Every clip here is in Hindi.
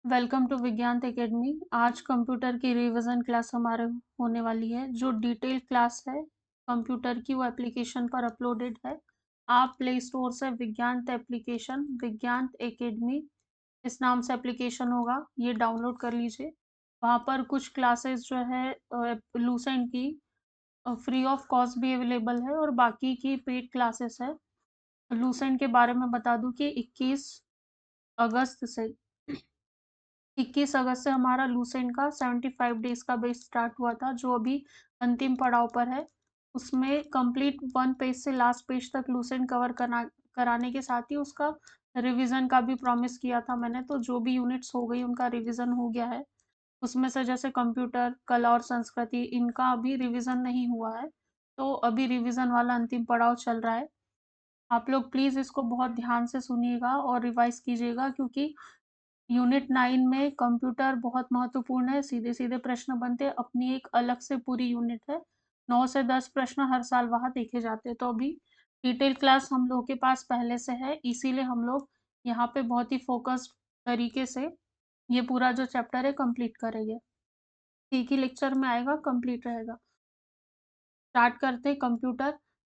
वेलकम टू विज्ञान एकेडमी। आज कंप्यूटर की रिवीजन क्लास हमारे होने वाली है। जो डिटेल क्लास है कंप्यूटर की वो एप्लीकेशन पर अपलोडेड है। आप प्ले स्टोर से विज्ञान एप्लीकेशन विज्ञान एकेडमी इस नाम से एप्लीकेशन होगा, ये डाउनलोड कर लीजिए। वहाँ पर कुछ क्लासेस जो है लूसेंट की फ्री ऑफ कॉस्ट भी अवेलेबल है और बाकी की पेड क्लासेस है। लूसेंट के बारे में बता दूं कि 21 अगस्त से 21 अगस्त से हमारा लूसेंट का 75 डेज का बेस स्टार्ट हुआ था, जो अभी अंतिम पड़ाव पर है। उसमें कंप्लीट 1 पेज से लास्ट पेज तक लूसेंट कवर कराने के साथ ही उसका रिवीजन का भी प्रॉमिस किया था मैंने। तो जो भी यूनिट्स हो गई उनका रिवीजन हो गया है। उसमें से जैसे कंप्यूटर, कला और संस्कृति, इनका अभी रिवीजन नहीं हुआ है। तो अभी रिवीजन वाला अंतिम पड़ाव चल रहा है। आप लोग प्लीज इसको बहुत ध्यान से सुनिएगा और रिवाइज कीजिएगा, क्योंकि यूनिट 9 में कंप्यूटर बहुत महत्वपूर्ण है। सीधे-सीधे प्रश्न बनते हैं, अपनी एक अलग से पूरी यूनिट है। 9 से 10 प्रश्न हर साल वहाँ देखे जाते हैं। तो अभी डिटेल क्लास हम लोगों के पास पहले से है, इसीलिए हम लोग यहाँ पे बहुत ही फोकस्ड तरीके से ये पूरा जो चैप्टर है कंप्लीट करेंगे। एक ही लेक्चर में आएगा, कंप्लीट रहेगा। स्टार्ट करते हैं। कंप्यूटर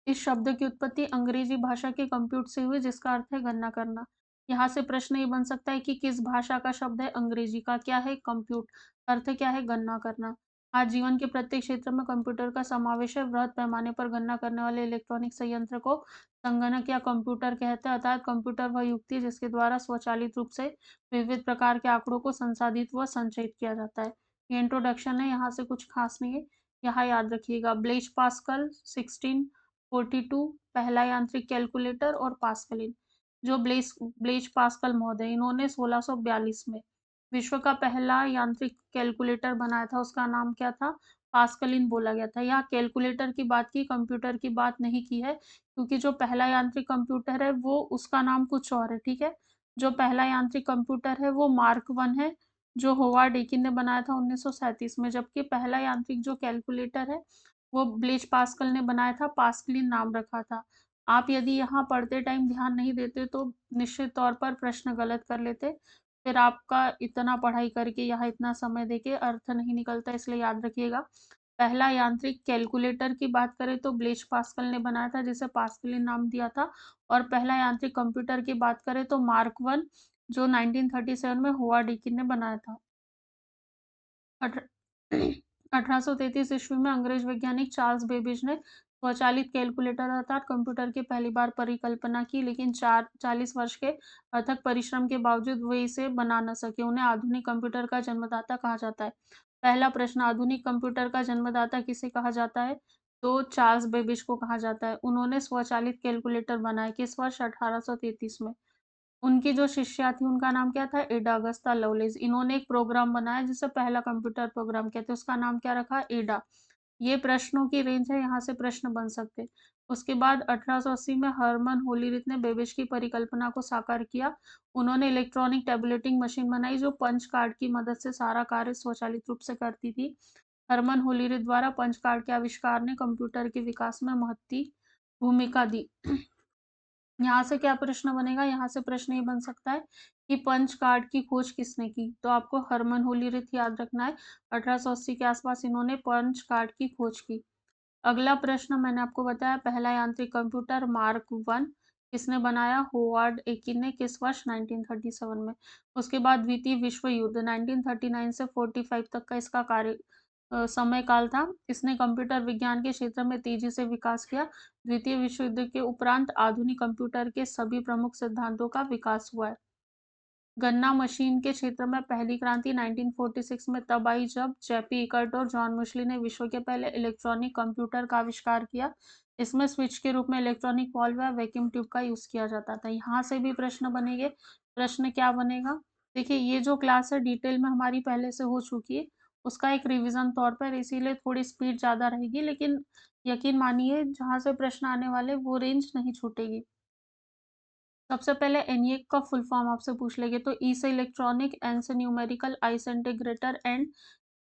इस शब्द की उत्पत्ति अंग्रेजी भाषा के कंप्यूट से हुई, जिसका अर्थ है गणना करना। यहाँ से प्रश्न ये बन सकता है कि किस भाषा का शब्द है। अंग्रेजी का क्या है? कंप्यूट। अर्थ क्या है? गणना करना। आज जीवन के प्रत्येक क्षेत्र में कंप्यूटर का समावेश है। वृहद पैमाने पर गणना करने वाले इलेक्ट्रॉनिक संयंत्र को संगणक या कंप्यूटर कहते हैं। अर्थात कंप्यूटर वह युक्ति है जिसके द्वारा स्वचालित रूप से विविध प्रकार के आंकड़ों को संसाधित व संचयित किया जाता है। ये इंट्रोडक्शन है, यहाँ से कुछ खास नहीं है। यहाँ याद रखिएगा ब्लेज पास्कल 1642 पहला यांत्रिक कैलकुलेटर और पास्कलिन। जो ब्लेज पास्कल महोदय, इन्होंने 1642 में विश्व का पहला यांत्रिक कैलकुलेटर बनाया था। उसका नाम क्या था? पास्कलिन बोला गया था। यहाँ कैलकुलेटर की बात की, कंप्यूटर की बात नहीं की है, क्योंकि जो पहला यांत्रिक कंप्यूटर है वो उसका नाम कुछ और है। ठीक है, जो पहला यांत्रिक कंप्यूटर है वो मार्क 1 है, जो होवार्ड एकिन ने बनाया था 1937 में। जबकि पहला यांत्रिक जो कैलकुलेटर है वो ब्लेज पास्कल ने बनाया था, पास्कलिन नाम रखा था। आप यदि यहाँ पढ़ते टाइम ध्यान नहीं देते तो निश्चित तौर पर प्रश्न गलत कर लेते, फिर आपका इतना पढ़ाई करके यहाँ इतना समय देके अर्थ नहीं निकलता। इसलिए याद रखिएगा, पहला यांत्रिक कैलकुलेटर की बात करें तो ब्लेज पास्कल ने बनाया था, जिसे पास्कलिन नाम दिया था। और पहला यांत्रिक कंप्यूटर की बात करें तो मार्क 1, जो 1937 में होवार्ड एकिन ने बनाया था। 1833 ईस्वी में अंग्रेज वैज्ञानिक चार्ल्स बेबेज ने स्वचालित कैलकुलेटर अर्थात कंप्यूटर की पहली बार परिकल्पना की, लेकिन 40 वर्ष के अथक परिश्रम के बावजूद वे इसे बना न सके। उन्हें आधुनिक कंप्यूटर का जन्मदाता कहा जाता है। पहला प्रश्न, आधुनिक कंप्यूटर का जन्मदाता किसे कहा जाता है? तो चार्ल्स बेबेज को कहा जाता है। उन्होंने स्वचालित कैलकुलेटर बनाया किस वर्ष? 1833 में। उनकी जो शिष्या थी उनका नाम क्या था? एडा अगस्ता लवलेस। इन्होंने एक प्रोग्राम बनाया जिसे पहला कंप्यूटर प्रोग्राम कहते हैं, उसका नाम क्या रखा? एडा। ये प्रश्नों की रेंज है, यहाँ से प्रश्न बन सकते हैं। उसके बाद 1880 में हरमन होलीरिथ ने बेबेज की परिकल्पना को साकार किया। उन्होंने इलेक्ट्रॉनिक टैबुलेटिंग मशीन बनाई जो पंच कार्ड की मदद से सारा कार्य स्वचालित रूप से करती थी। हरमन होलीरिथ द्वारा पंच कार्ड के आविष्कार ने कंप्यूटर के विकास में महत्वपूर्ण भूमिका दी। यहाँ से क्या प्रश्न बनेगा? यहाँ से प्रश्न ये बन सकता है कि पंच कार्ड की खोज किसने की? तो आपको हरमन होलीरिथ याद रखना है। 1880 के आसपास इन्होंने पंच कार्ड की खोज की। अगला प्रश्न मैंने आपको बताया, पहला यांत्रिक कंप्यूटर मार्क 1 किसने बनाया? होवार्ड एकिन ने। किस वर्ष? 1937 में। उसके बाद द्वितीय विश्व युद्ध 1939 से 45 तक का इसका समय काल था। इसने कंप्यूटर विज्ञान के क्षेत्र में तेजी से विकास किया। द्वितीय विश्व युद्ध के उपरांत आधुनिक कंप्यूटर के सभी प्रमुख सिद्धांतों का विकास हुआ है। गन्ना मशीन के क्षेत्र में पहली क्रांति 1946 में तब आई जब जेपी इकर्ट और जॉन मुशली ने विश्व के पहले इलेक्ट्रॉनिक कंप्यूटर का आविष्कार किया। इसमें स्विच के रूप में इलेक्ट्रॉनिक वॉल्व या वैक्यूम ट्यूब का यूज किया जाता था। यहाँ से भी प्रश्न बनेंगे। प्रश्न क्या बनेगा? देखिए, ये जो क्लास है डिटेल में हमारी पहले से हो चुकी है, उसका एक रिवीजन तौर पर, इसीलिए थोड़ी स्पीड ज्यादा रहेगी, लेकिन यकीन मानिए जहाँ से प्रश्न आने वाले वो रेंज नहीं छूटेगी। सबसे पहले एनईएक का फुल फॉर्म आपसे पूछ लेंगे, तो ई से इलेक्ट्रॉनिक, एन से न्यूमेरिकल, आई से इंटीग्रेटर एंड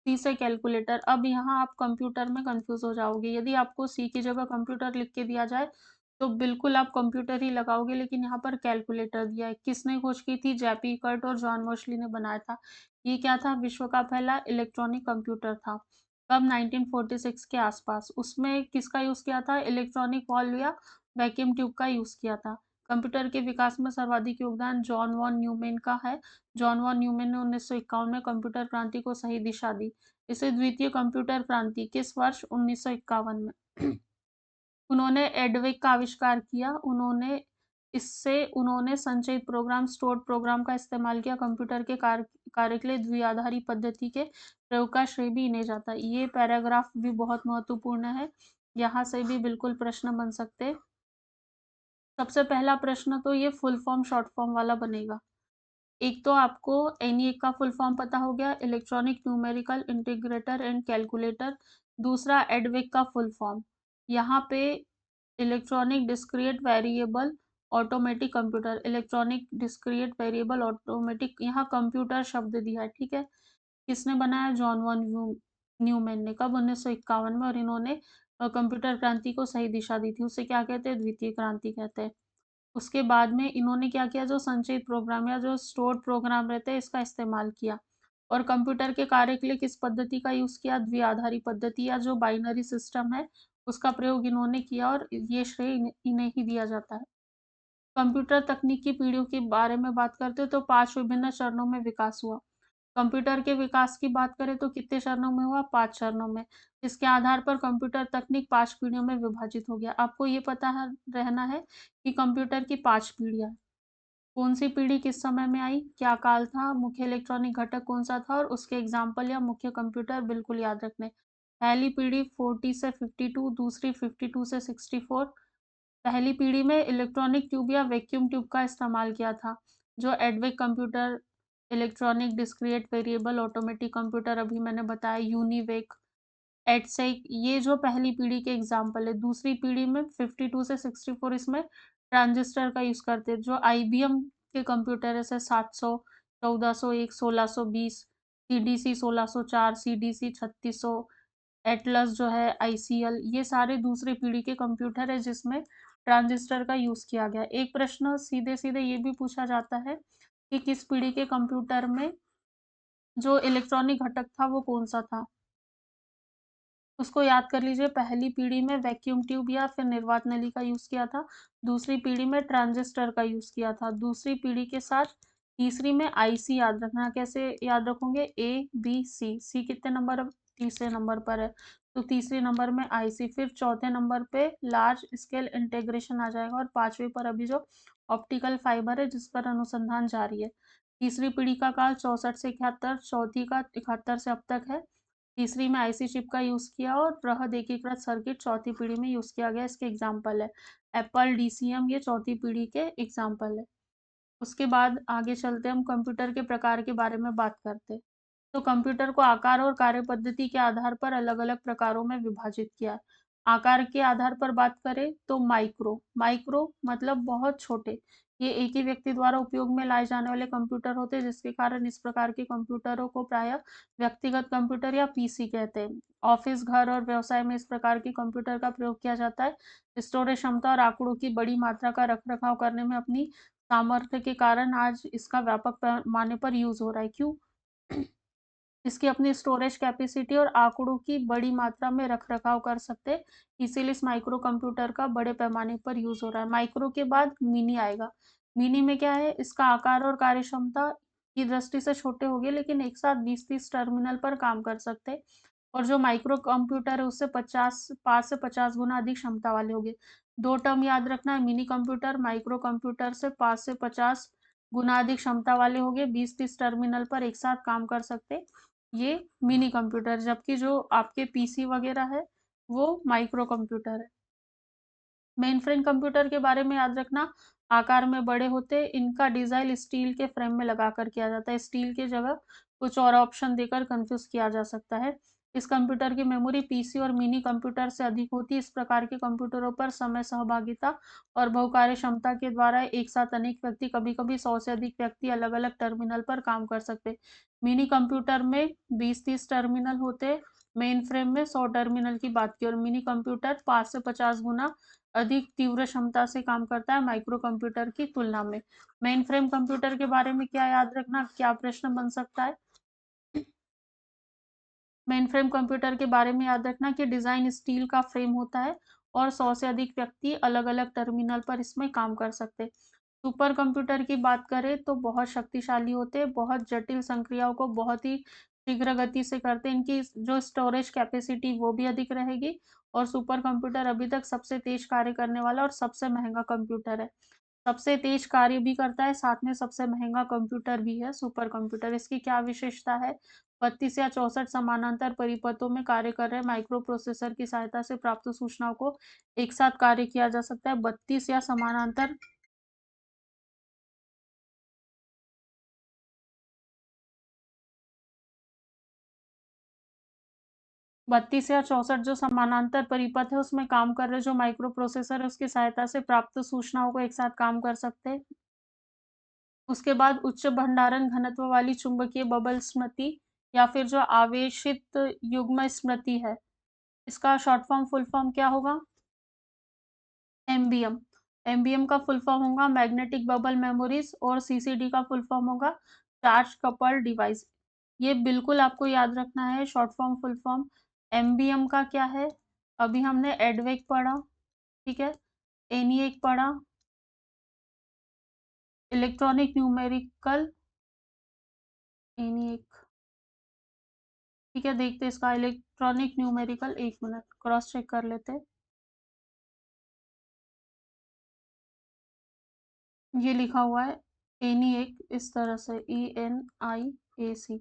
सी से कैलकुलेटर। अब यहाँ आप कंप्यूटर में कंफ्यूज हो जाओगे। यदि आपको सी की जगह कंप्यूटर लिख के दिया जाए तो बिल्कुल आप कंप्यूटर ही लगाओगे, लेकिन यहाँ पर कैलकुलेटर दिया है। किसने खोज की थी? जेपी कर्ट और जॉन मोस्टली ने बनाया था। ये क्या था? विश्व का पहला इलेक्ट्रॉनिक कंप्यूटर था। कब? 1946 के आसपास। उसमें किसका यूज़ किया था? इलेक्ट्रॉनिक वॉल्व या वैक्यूम ट्यूब का यूज़ किया था। कंप्यूटर के विकास में सर्वाधिक योगदान जॉन वॉन न्यूमैन का है। जॉन वॉन न्यूमैन ने 1951 में कंप्यूटर क्रांति को सही दिशा दी। इसे द्वितीय कंप्यूटर क्रांति किस वर्ष? 1951 में। उन्होंने एडवेक का आविष्कार किया। उन्होंने संचयित प्रोग्राम, स्टोर्ड प्रोग्राम का इस्तेमाल किया। कंप्यूटर के कार्य के लिए द्विआधारी पद्धति के प्रयोग का श्रेय भी इन्हें जाता है। ये पैराग्राफ भी बहुत महत्वपूर्ण है, यहाँ से भी बिल्कुल प्रश्न बन सकते। सबसे पहला प्रश्न तो ये फुल फॉर्म शॉर्ट फॉर्म वाला बनेगा। एक तो आपको एनईए का फुल फॉर्म पता हो गया, electronic numerical integrator and calculator. दूसरा एडवेक का फुल फॉर्म, यहाँ पे electronic discrete variable automatic computer, electronic discrete variable automatic, यहाँ कंप्यूटर शब्द दिया है, ठीक है। किसने बनाया? जॉन वॉन न्यूमैन ने। कब? 1951 में। और इन्होंने कंप्यूटर क्रांति को सही दिशा दी थी। उसे क्या कहते हैं? द्वितीय क्रांति कहते हैं। उसके बाद में इन्होंने क्या किया? जो संचयित प्रोग्राम या जो स्टोर्ड प्रोग्राम रहते हैं, इसका इस्तेमाल किया। और कंप्यूटर के कार्य के लिए किस पद्धति का यूज किया? द्विआधारी पद्धति या जो बाइनरी सिस्टम है, उसका प्रयोग इन्होंने किया, और ये श्रेय इन्हें ही दिया जाता है। कंप्यूटर तकनीक की पीढ़ियों के बारे में बात करते हैं तो 5 विभिन्न चरणों में विकास हुआ। कंप्यूटर के विकास की बात करें तो कितने चरणों में हुआ? 5 चरणों में। इसके आधार पर कंप्यूटर तकनीक 5 पीढ़ियों में विभाजित हो गया। आपको ये पता है रहना है कि कंप्यूटर की 5 पीढ़ियाँ हैं। कौन सी पीढ़ी किस समय में आई? क्या काल था? मुख्य इलेक्ट्रॉनिक घटक कौन सा था? और उसके एग्जाम्पल या मुख्य कंप्यूटर बिल्कुल याद रखने। पहली पीढ़ी 40 से 52, दूसरी 52 से 64। पहली पीढ़ी में इलेक्ट्रॉनिक ट्यूब या वैक्यूम ट्यूब का इस्तेमाल किया था। जो EDVAC computer, electronic discrete variable automatic computer अभी मैंने बताया, यूनिवेक, एटसेक, ये जो पहली पीढ़ी के एग्जाम्पल है। दूसरी पीढ़ी में 52 से 64, इसमें ट्रांजिस्टर का यूज करते हैं। जो आईबीएम के कंप्यूटर है, 700, 1401, 1620, सीडीसी 1604, सीडीसी 3600, एटलस जो है, आईसीएल, ये सारे दूसरी पीढ़ी के कंप्यूटर है जिसमें ट्रांजिस्टर का यूज किया गया। एक प्रश्न सीधे सीधे ये भी पूछा जाता है कि किस पीढ़ी के कंप्यूटर में जो इलेक्ट्रॉनिक घटक था वो कौन सा था? उसको याद कर लीजिए। पहली पीढ़ी में वैक्यूम ट्यूब या फिर निर्वात नली का यूज किया था। दूसरी पीढ़ी में ट्रांजिस्टर का यूज किया था। दूसरी पीढ़ी के साथ तीसरी में आईसी याद रखना। कैसे याद रखोगे? ए बी सी, सी कितने नंबर? तीसरे नंबर पर है, तो तीसरे नंबर में आईसी। फिर चौथे नंबर पे लार्ज स्केल इंटीग्रेशन आ जाएगा, और पांचवे पर अभी जो ऑप्टिकल फाइबर है जिस पर अनुसंधान जारी है। तीसरी पीढ़ी का काल 64 से 71, चौथी का 71 से अब तक है। तीसरी में आईसी चिप का यूज किया, और बृहद एकीकृत सर्किट चौथी पीढ़ी में यूज किया गया। इसके एग्जाम्पल है एप्पल, डीसीएम, ये चौथी पीढ़ी के एग्जाम्पल है। उसके बाद आगे चलते हम कंप्यूटर के प्रकार के बारे में बात करते हैं। तो कंप्यूटर को आकार और कार्य पद्धति के आधार पर अलग अलग प्रकारों में विभाजित किया। आकार के आधार पर बात करें तो माइक्रो, माइक्रो मतलब बहुत छोटे। ये एक ही व्यक्ति द्वारा उपयोग में लाए जाने वाले कंप्यूटर होते हैं, जिसके कारण इस प्रकार के कंप्यूटरों को प्रायः व्यक्तिगत कंप्यूटर या पीसी कहते हैं। ऑफिस, घर और व्यवसाय में इस प्रकार के कंप्यूटर का प्रयोग किया जाता है। स्टोरेज क्षमता और आंकड़ों की बड़ी मात्रा का रख रखाव करने में अपनी सामर्थ्य के कारण आज इसका व्यापक पैमाने पर यूज हो रहा है। क्यों? इसकी अपनी स्टोरेज कैपेसिटी और आंकड़ों की बड़ी मात्रा में रख रखाव कर सकते हैं, इसीलिए इस माइक्रो कंप्यूटर का बड़े पैमाने पर यूज हो रहा है। माइक्रो के बाद मिनी आएगा। मिनी में क्या है? इसका आकार और कार्य क्षमता की दृष्टि से छोटे होंगे, लेकिन एक साथ 20-30 टर्मिनल पर काम कर सकते हैं। और जो माइक्रो कंप्यूटर है उससे 5 से 50 गुना अधिक क्षमता वाले होंगे। दो टर्म याद रखना है, मिनी कंप्यूटर माइक्रो कंप्यूटर से 5 से 50 गुना अधिक क्षमता वाले होंगे, 20-30 टर्मिनल पर एक साथ काम कर सकते, ये मिनी कंप्यूटर। जबकि जो आपके पीसी वगैरह है वो माइक्रो कंप्यूटर है। मेन फ्रेम कंप्यूटर के बारे में याद रखना, आकार में बड़े होते, इनका डिजाइन स्टील के फ्रेम में लगाकर किया जाता है। स्टील की जगह कुछ और ऑप्शन देकर कंफ्यूज किया जा सकता है। इस कंप्यूटर की मेमोरी पीसी और मिनी कंप्यूटर से अधिक होती है। इस प्रकार के कंप्यूटरों पर समय सहभागिता और बहुकार्य क्षमता के द्वारा एक साथ अनेक व्यक्ति, कभी कभी 100 से अधिक व्यक्ति अलग अलग टर्मिनल पर काम कर सकते। मिनी कंप्यूटर में 20-30 टर्मिनल होते, मेन फ्रेम में 100 टर्मिनल की बात की और मिनी कंप्यूटर 5 से 50 गुना अधिक तीव्र क्षमता से काम करता है माइक्रो कंप्यूटर की तुलना में। मेन फ्रेम कंप्यूटर के बारे में क्या याद रखना, क्या प्रश्न बन सकता है? मेन फ्रेम कंप्यूटर के बारे में याद रखना कि डिजाइन स्टील का फ्रेम होता है और 100 से अधिक व्यक्ति अलग अलग टर्मिनल पर इसमें काम कर सकते। सुपर कंप्यूटर की बात करें तो बहुत शक्तिशाली होते हैं, बहुत जटिल संक्रियाओं को बहुत ही शीघ्र गति से करते हैं। इनकी जो स्टोरेज कैपेसिटी वो भी अधिक रहेगी और सुपर कंप्यूटर अभी तक सबसे तेज कार्य करने वाला और सबसे महंगा कंप्यूटर है। सबसे तेज कार्य भी करता है, साथ में सबसे महंगा कंप्यूटर भी है सुपर कंप्यूटर। इसकी क्या विशेषता है? 32 या 64 समानांतर परिपथों में कार्य कर रहे माइक्रो प्रोसेसर की सहायता से प्राप्त सूचनाओं को एक साथ कार्य किया जा सकता है। 32 या समानांतर 32 या 64 जो समानांतर परिपथ है उसमें काम कर रहे जो माइक्रो प्रोसेसर है उसकी सहायता से प्राप्त सूचनाओं को एक साथ काम कर सकते हैं। उसके बाद उच्च भंडारण घनत्व वाली चुंबकीय बबल स्मृति या फिर जो आवेशित युग्म स्मृति है, इसका शॉर्ट फॉर्म फुल फॉर्म क्या होगा? एमबीएम। एमबीएम का फुल फॉर्म होगा मैग्नेटिक बबल मेमोरीज और सीसीडी का फुल फॉर्म होगा चार्ज कपल डिवाइस। ये बिल्कुल आपको याद रखना है short form full form. MBM का क्या है? अभी हमने एडवेक पढ़ा, ठीक है, एनिएक पढ़ा, इलेक्ट्रॉनिक न्यूमेरिकल एनिएक, ठीक है, देखते हैं इसका इलेक्ट्रॉनिक न्यूमेरिकल, एक मिनट क्रॉस चेक कर लेते हैं। ये लिखा हुआ है एनिएक इस तरह से ENIAC,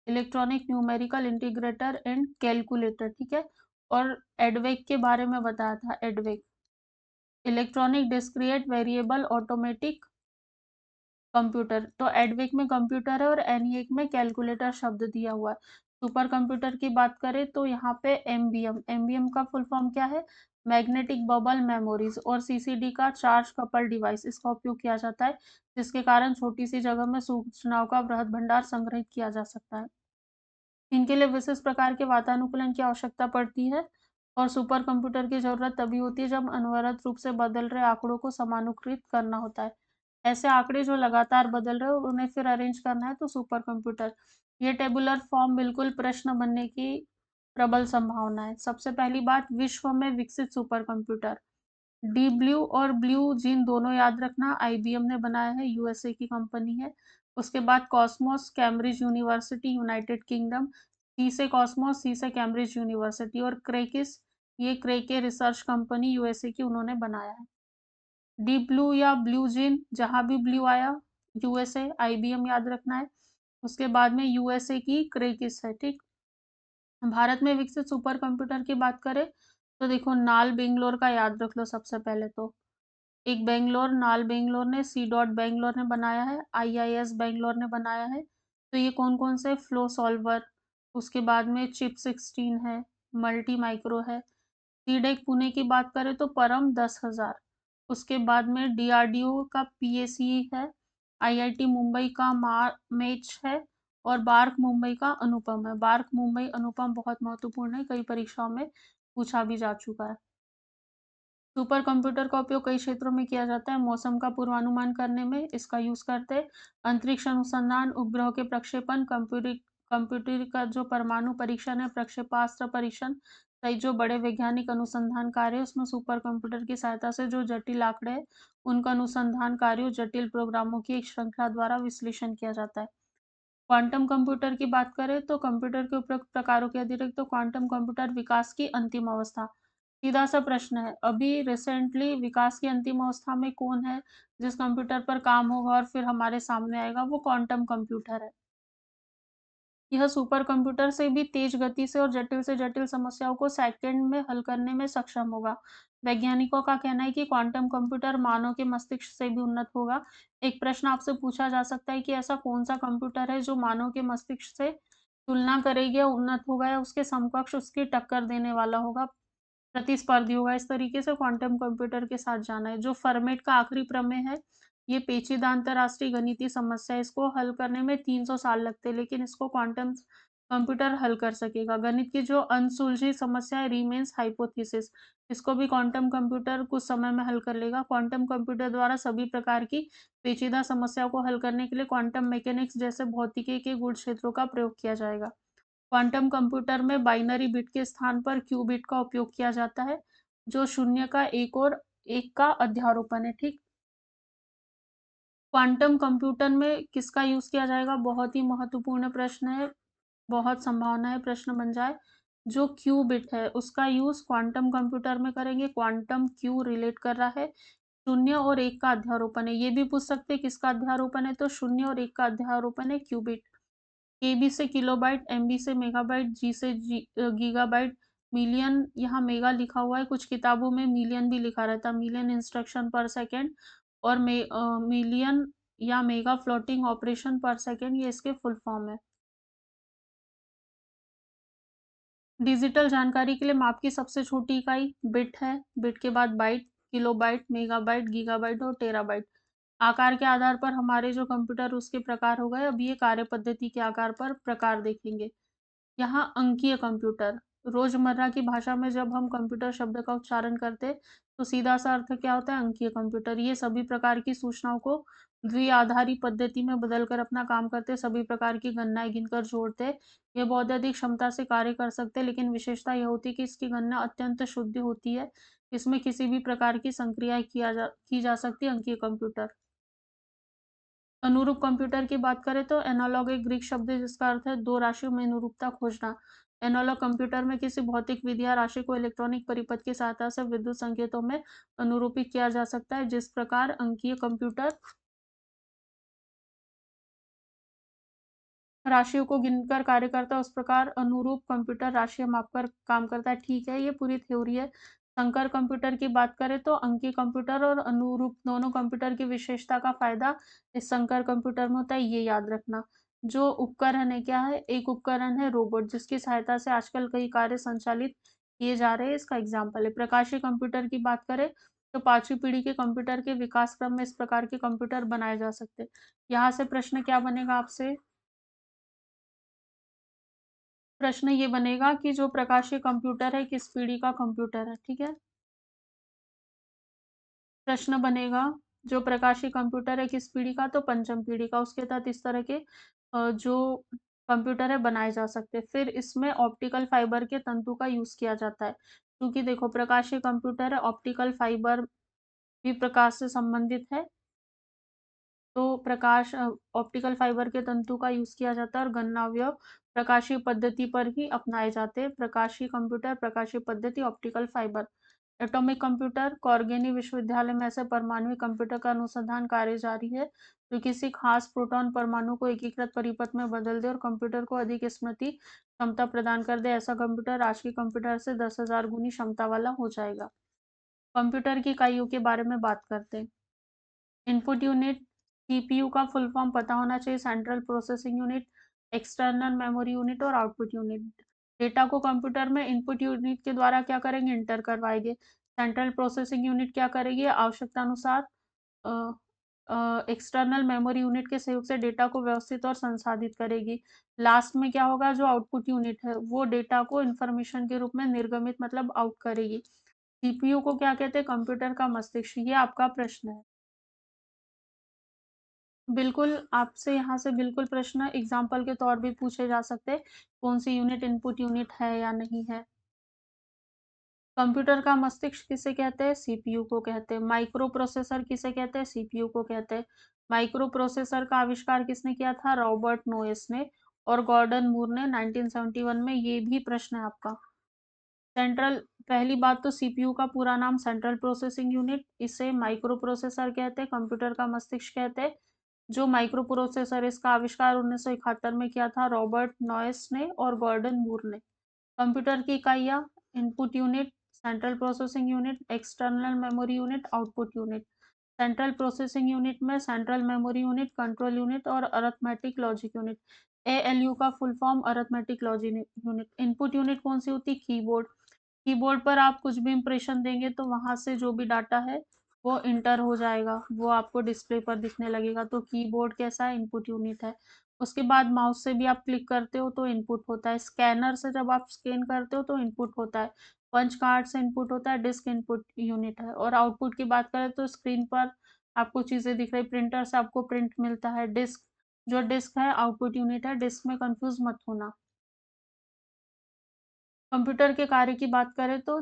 electronic numerical integrator and calculator, ठीक है। और एडवेक के बारे में बताया था, EDVAC electronic discrete variable automatic computer. तो एडवेक में कंप्यूटर है और एनिएक में कैलकुलेटर शब्द दिया हुआ है। सुपर कंप्यूटर की बात करें तो यहाँ पे एमबीएम, एमबीएम का फुल फॉर्म क्या है? मैग्नेटिक बबल मेमोरीज, और सीसीडी का चार्ज कपल डिवाइस, इसका उपयोग किया जाता है जिसके कारण छोटी सी जगह में सूचनाओं का बृहद भंडार संग्रहित किया जा सकता है। इनके लिए विशेष प्रकार के वातानुकूलन की आवश्यकता पड़ती है और सुपर कंप्यूटर की जरूरत तभी होती है जब अनवरत रूप से बदल रहे आंकड़ों को समानुकृत करना होता है। ऐसे आंकड़े जो लगातार बदल रहे हो और उन्हें फिर अरेंज करना है तो सुपर कंप्यूटर। ये टेबुलर फॉर्म बिल्कुल प्रश्न बनने की प्रबल संभावना है। सबसे पहली बात, विश्व में विकसित सुपर कंप्यूटर। डीप ब्लू और ब्लू जीन दोनों याद रखना, आईबीएम ने बनाया है, यूएसए की कंपनी है। उसके बाद Cosmos, Cambridge University, United Kingdom. C से कॉस्मोस, सी से कैम्ब्रिज यूनिवर्सिटी। और क्रेकिस, ये क्रेके रिसर्च कंपनी यूएसए की, उन्होंने बनाया है। डीप ब्लू या ब्लू जीन, जहां भी ब्लू आया यूएसए, आईबीएम याद रखना है। उसके बाद में यूएसए की क्रेकिस है, ठीक। भारत में विकसित सुपर कंप्यूटर की बात करें तो देखो, नाल बेंगलोर का याद रख लो सबसे पहले तो। एक बेंगलोर, नाल बेंगलोर ने, सी डॉट बेंगलोर ने बनाया है, आईआईएस बेंगलोर ने बनाया है। तो ये कौन कौन से? फ्लो सॉल्वर, उसके बाद में चिप 16 है, मल्टी माइक्रो है। सीडेक पुणे की बात करें तो परम 10,000। उसके बाद में डीआरडीओ का पीएसी है, आईआईटी मुंबई का मेच है, और बार्क मुंबई का अनुपम है। बार्क मुंबई अनुपम बहुत महत्वपूर्ण है, कई परीक्षाओं में पूछा भी जा चुका है। सुपर कंप्यूटर का उपयोग कई क्षेत्रों में किया जाता है। मौसम का पूर्वानुमान करने में इसका यूज करते हैं, अंतरिक्ष अनुसंधान, उपग्रह के प्रक्षेपण, कंप्यूटर का जो परमाणु परीक्षण है, प्रक्षेपास्त्र परीक्षण सहित जो बड़े वैज्ञानिक अनुसंधान कार्य है उसमें सुपर कंप्यूटर की सहायता से जो जटिल आंकड़े हैं उनका अनुसंधान कार्यों, जटिल प्रोग्रामों की एक श्रृंखला द्वारा विश्लेषण किया जाता है। क्वांटम कंप्यूटर की बात करें तो कंप्यूटर के उपयुक्त प्रकारों के अतिरिक्त तो क्वांटम कंप्यूटर विकास की अंतिम अवस्था। सीधा सा प्रश्न है, अभी रिसेंटली विकास की अंतिम अवस्था में कौन है जिस कंप्यूटर पर काम होगा और फिर हमारे सामने आएगा? वो क्वांटम कंप्यूटर है। यह सुपर कंप्यूटर से भी तेज गति से जटिल समस्याओं को सेकंड में हल करने में सक्षम होगा। वैज्ञानिकों का कहना है कि क्वांटम कंप्यूटर मानव के मस्तिष्क से भी उन्नत होगा। एक प्रश्न आपसे पूछा जा सकता है कि ऐसा कौन सा कंप्यूटर है जो मानव के मस्तिष्क से तुलना करेगी या उन्नत होगा या उसके समकक्ष उसकी टक्कर देने वाला होगा, प्रतिस्पर्धी होगा। इस तरीके से क्वांटम कंप्यूटर के साथ जाना है। जो फर्मेट का आखिरी प्रमेय है, ये पेचीदा अंतरराष्ट्रीय गणितीय समस्या है, इसको हल करने में 300 साल लगते हैं, लेकिन इसको क्वांटम कंप्यूटर हल कर सकेगा। गणित की जो अनसुलझी समस्याएँ रिमेन्स हाइपोथेसिस, इसको भी क्वांटम कंप्यूटर कुछ समय में हल कर लेगा। क्वांटम कंप्यूटर द्वारा सभी प्रकार की पेचीदा समस्याओं को हल करने के लिए क्वांटम मैकेनिक्स जैसे भौतिकी के गुण क्षेत्रों का प्रयोग किया जाएगा। क्वांटम कंप्यूटर में बाइनरी बिट के स्थान पर क्यूबिट का उपयोग किया जाता है, जो शून्य का एक और एक का अध्यारोपण है, ठीक? क्वांटम कंप्यूटर में किसका यूज़ किया जाएगा? बहुत ही महत्वपूर्ण प्रश्न है, बहुत संभावना है प्रश्न बन जाए। जो क्यूबिट है, उसका यूज़ क्वांटम कंप्यूटर में करेंगे। क्वांटम क्यू रिलेट कर रहा है, शून्य और एक का अध्यारोपण है। ये भी पूछ सकते हैं किसका अध्यारोपण है, तो शून्य और एक का अध्यारोपण है क्यूबिट। केबी से किलोबाइट, एमबी से मेगाबाइट, जी से गीगाबाइट, मिलियन यहाँ मेगा लिखा हुआ है, कुछ किताबों में मिलियन भी लिखा रहता है, मिलियन इंस्ट्रक्शन पर सेकेंड, और मिलियन या mega floating operation per second, ये इसके फुल फॉर्म है। डिजिटल जानकारी के लिए माप की सबसे छोटी इकाई बिट है, बिट के बाद बाइट, किलोबाइट, मेगाबाइट, गीगाबाइट और टेराबाइट। आकार के आधार पर हमारे जो कंप्यूटर उसके प्रकार हो गए, अब ये कार्य पद्धति के आकार पर प्रकार देखेंगे। यहाँ अंकीय कंप्यूटर, रोजमर्रा की भाषा में जब हम कंप्यूटर शब्द का उच्चारण करते तो सीधा सा अर्थ क्या होता है, अंकीय कंप्यूटर। ये सभी प्रकार की सूचनाओं को द्विआधारी पद्धति में बदलकर अपना काम करते, सभी प्रकार की गणनाएं गिनकर जोड़ते। ये बहुत अधिक क्षमता से कार्य कर सकते हैं, लेकिन विशेषता यह होती है कि इसकी गणना अत्यंत शुद्ध होती है। इसमें किसी भी प्रकार की संक्रिया की जा सकती है, अंकीय कंप्यूटर। अनुरूप कंप्यूटर की बात करें तो एनालॉग एक ग्रीक शब्द है जिसका अर्थ है दो राशियों में अनुरूपता खोजना। एनालॉग कंप्यूटर में किसी भौतिक विधि या राशि को इलेक्ट्रॉनिक परिपथ की सहायता से विद्युत संकेतों में अनुरूपित किया जा सकता है, जिस प्रकार अंकीय कंप्यूटर राशियों को गिनकर कार्य करता है, उस प्रकार अनुरूप कंप्यूटर राशियां मापकर काम करता है। ठीक है, ये पूरी थ्योरी है। संकर कंप्यूटर की बात करें तो अंकीय कंप्यूटर और अनुरूप दोनों कंप्यूटर की विशेषता का फायदा इस संकर कंप्यूटर में होता है, ये याद रखना। जो उपकरण है, क्या है? एक उपकरण है रोबोट, जिसकी सहायता से आजकल कई कार्य संचालित किए जा रहे हैं। इसका एग्जाम्पल है। प्रकाशीय कंप्यूटर की बात करें तो पांचवी पीढ़ी के कंप्यूटर के विकास क्रम में इस प्रकार के कंप्यूटर बनाए जा सकते हैं। यहाँ से प्रश्न क्या बनेगा आपसे? प्रश्न ये बनेगा कि जो प्रकाशीय कंप्यूटर है किस पीढ़ी का कंप्यूटर है, ठीक है? प्रश्न बनेगा जो प्रकाशीय कंप्यूटर है किस पीढ़ी का, तो पंचम पीढ़ी का। उसके तहत इस तरह के जो कंप्यूटर है बनाए जा सकते हैं। फिर इसमें ऑप्टिकल फाइबर के तंतु का यूज किया जाता है, क्योंकि देखो प्रकाशीय कंप्यूटर है, ऑप्टिकल फाइबर भी प्रकाश से संबंधित है, तो प्रकाश ऑप्टिकल फाइबर के तंतु का यूज किया जाता है और गणना अवयव प्रकाशीय पद्धति पर ही अपनाए जाते हैं। प्रकाशीय कंप्यूटर, प्रकाशीय पद्धति, ऑप्टिकल फाइबर। एटॉमिक कंप्यूटर, कॉर्गेनी विश्वविद्यालय में ऐसे परमाणु कंप्यूटर का अनुसंधान कार्य जारी है जो किसी खास प्रोटॉन परमाणु को एकीकृत परिपथ में बदल दे और कंप्यूटर को अधिक स्मृति क्षमता प्रदान कर दे। ऐसा कंप्यूटर आज के कंप्यूटर से 10,000 गुनी क्षमता वाला हो जाएगा। कंप्यूटर की इकाइयों के बारे में बात करते हैं। इनपुट यूनिट, सीपीयू का फुल फॉर्म पता होना चाहिए, central processing unit, external memory unit और आउटपुट यूनिट। डेटा को कंप्यूटर में इनपुट यूनिट के द्वारा क्या करेंगे, इंटर करवाएंगे। सेंट्रल प्रोसेसिंग यूनिट क्या करेगी, आवश्यकता अनुसार एक्सटर्नल मेमोरी यूनिट के सहयोग से डेटा को व्यवस्थित और संसाधित करेगी। लास्ट में क्या होगा, जो आउटपुट यूनिट है वो डेटा को इंफॉर्मेशन के रूप में निर्गमित मतलब आउट करेगी। सीपीयू को क्या कहते हैं, कंप्यूटर का मस्तिष्क। ये आपका प्रश्न है। बिल्कुल, आपसे यहाँ से बिल्कुल प्रश्न एग्जाम्पल के तौर भी पूछे जा सकते हैं, कौन सी यूनिट इनपुट यूनिट है या नहीं है। कंप्यूटर का मस्तिष्क किसे कहते हैं, सीपीयू को कहते हैं। माइक्रो प्रोसेसर किसे कहते हैं, सीपीयू को कहते हैं। माइक्रो प्रोसेसर का आविष्कार किसने किया था, रॉबर्ट नोयस ने और गॉर्डन मूर ने 1971 में। ये भी प्रश्न है आपका। सेंट्रल, पहली बात तो सीपीयू का पूरा नाम सेंट्रल प्रोसेसिंग यूनिट, इसे माइक्रो प्रोसेसर कहते हैं, कंप्यूटर का मस्तिष्क कहते हैं। जो माइक्रो प्रोसेसर, इसका आविष्कार 1971 में किया था रॉबर्ट नॉयस ने और गॉर्डन मूर ने। कंप्यूटर की इकाइयाँ, input unit, central processing unit, external memory unit, output unit. Central processing unit में central memory unit, control unit और अरिथमेटिक लॉजिक यूनिट। एएलयू का full form arithmetic logic unit. Input unit कौन सी होती है, कीबोर्ड। कीबोर्ड पर आप कुछ भी इंप्रेशन देंगे तो वहां से जो भी डाटा है वो इंटर हो जाएगा, वो आपको डिस्प्ले पर दिखने लगेगा, तो कीबोर्ड कैसा है, इनपुट यूनिट है। उसके बाद माउस से भी आप क्लिक करते हो तो इनपुट होता है, स्कैनर से जब आप स्कैन करते हो तो इनपुट होता है, पंच कार्ड से इनपुट होता है, डिस्क इनपुट यूनिट है। और आउटपुट की बात करें तो स्क्रीन पर आपको चीजें दिख रही, प्रिंटर से आपको प्रिंट मिलता है। डिस्क, जो डिस्क है आउटपुट यूनिट है, डिस्क में कंफ्यूज मत होना। कंप्यूटर के कार्य की बात करें तो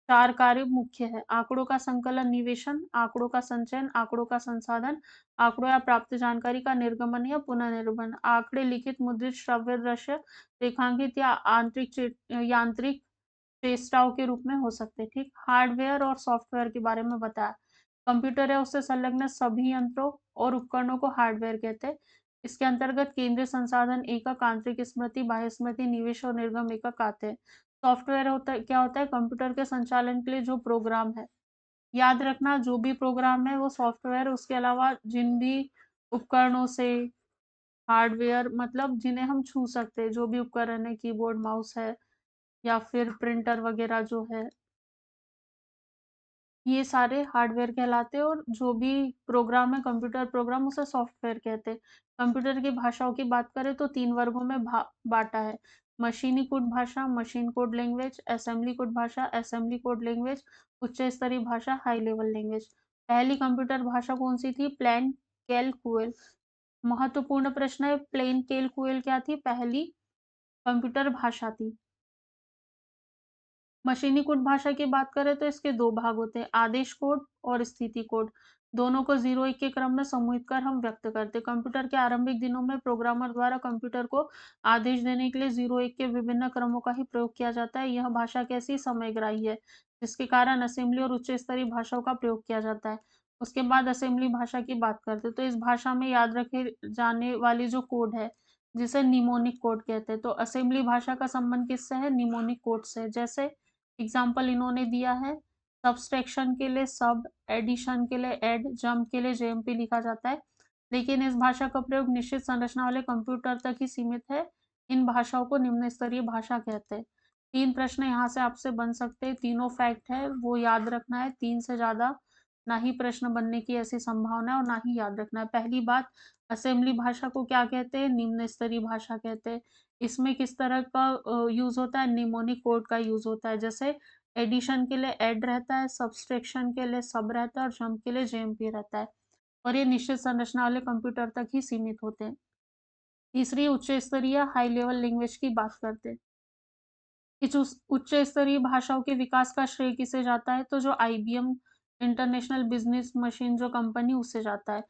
4 कार्य मुख्य है: आंकड़ों का संकलन निवेशन, आंकड़ों का संचयन, आंकड़ों का संसाधन, आंकड़ों या प्राप्त जानकारी का निर्गमन या पुनर्निर्गमन। आंकड़े लिखित, मुद्रित, श्रव्य, दृश्य, रेखांकित या यांत्रिक चेष्टाओं के रूप में हो सकते हैं। ठीक, हार्डवेयर और सॉफ्टवेयर के बारे में बताया। कंप्यूटर या उससे संलग्न सभी यंत्रों और उपकरणों को हार्डवेयर कहते हैं। इसके अंतर्गत केंद्रीय संसाधन एकक, आंतरिक स्मृति, बाह्य स्मृति, निवेश और निर्गम एकक आते हैं। सॉफ्टवेयर होता है, क्या होता है? कंप्यूटर के संचालन के लिए जो प्रोग्राम है, याद रखना जो भी प्रोग्राम है वो सॉफ्टवेयर। उसके अलावा जिन भी उपकरणों से, हार्डवेयर मतलब जिन्हें हम छू सकते हैं, जो भी उपकरण है, कीबोर्ड, माउस है या फिर प्रिंटर वगैरह जो है, ये सारे हार्डवेयर कहलाते हैं। और जो भी प्रोग्राम है कंप्यूटर प्रोग्राम, उसे सॉफ्टवेयर कहते हैं। कंप्यूटर की भाषाओं की बात करें तो 3 वर्गों में बाँटा है: मशीनी कोड भाषा, machine code language, assembly code भाषा, असेंबली कोड लैंग्वेज, उच्च स्तरीय भाषा, हाई लेवल लैंग्वेज। पहली कंप्यूटर भाषा कौन-सी थी? प्लेन कैलकुल। महत्वपूर्ण प्रश्न है, प्लेन कैलकुल क्या थी? पहली कंप्यूटर भाषा थी। मशीनी कोड भाषा की बात करें तो इसके 2 भाग होते हैं: आदेश कोड और स्थिति कोड। दोनों को 0-1 के क्रम में समूहित कर हम व्यक्त करते हैं। कंप्यूटर के आरंभिक दिनों में प्रोग्रामर द्वारा कंप्यूटर को आदेश देने के लिए 0-1 के विभिन्न क्रमों का ही प्रयोग किया जाता है। यह भाषा कैसी? समयग्राही है, जिसके कारण असेंबली और उच्च स्तरीय भाषाओं का प्रयोग किया जाता है। उसके बाद असेंबली भाषा की बात करते हैं, तो इस भाषा में याद रखे जाने वाली जो कोड है, जिसे निमोनिक कोड कहते हैं। तो असेंबली भाषा का संबंध किससे है? निमोनिक कोड से। जैसे एग्जाम्पल इन्होंने दिया है, सब्सट्रैक्शन के लिए सब, एडिशन के लिए एड, जंप के लिए जेएमपी लिखा जाता है। लेकिन इस भाषा का प्रयोग निश्चित संरचना वाले कंप्यूटर तक ही सीमित है। इन भाषाओं को निम्न स्तरीय भाषा कहते हैं। 3 प्रश्न यहाँ से आपसे बन सकते हैं, तीनों फैक्ट है वो याद रखना है। 3 से ज्यादा ना ही प्रश्न बनने की ऐसी संभावना है और ना ही याद रखना है। पहली बात, असेंबली भाषा को क्या कहते हैं? निम्न स्तरीय भाषा कहते हैं। इसमें किस तरह का यूज होता है? निमोनिक कोड का यूज होता है। जैसे एडिशन के लिए एड रहता है, सब्सट्रैक्शन के लिए सब रहता है और जंप के लिए जेएमपी रहता है। और ये निश्चित संरचना वाले कंप्यूटर तक ही सीमित होते हैं। तीसरी, उच्च स्तरीय हाई लेवल लैंग्वेज की बात करते हैं। इस उच्च स्तरीय भाषाओं के विकास का श्रेय किसे जाता है? तो जो आईबीएम इंटरनेशनल बिजनेस मशीन जो कंपनी, उससे जाता है।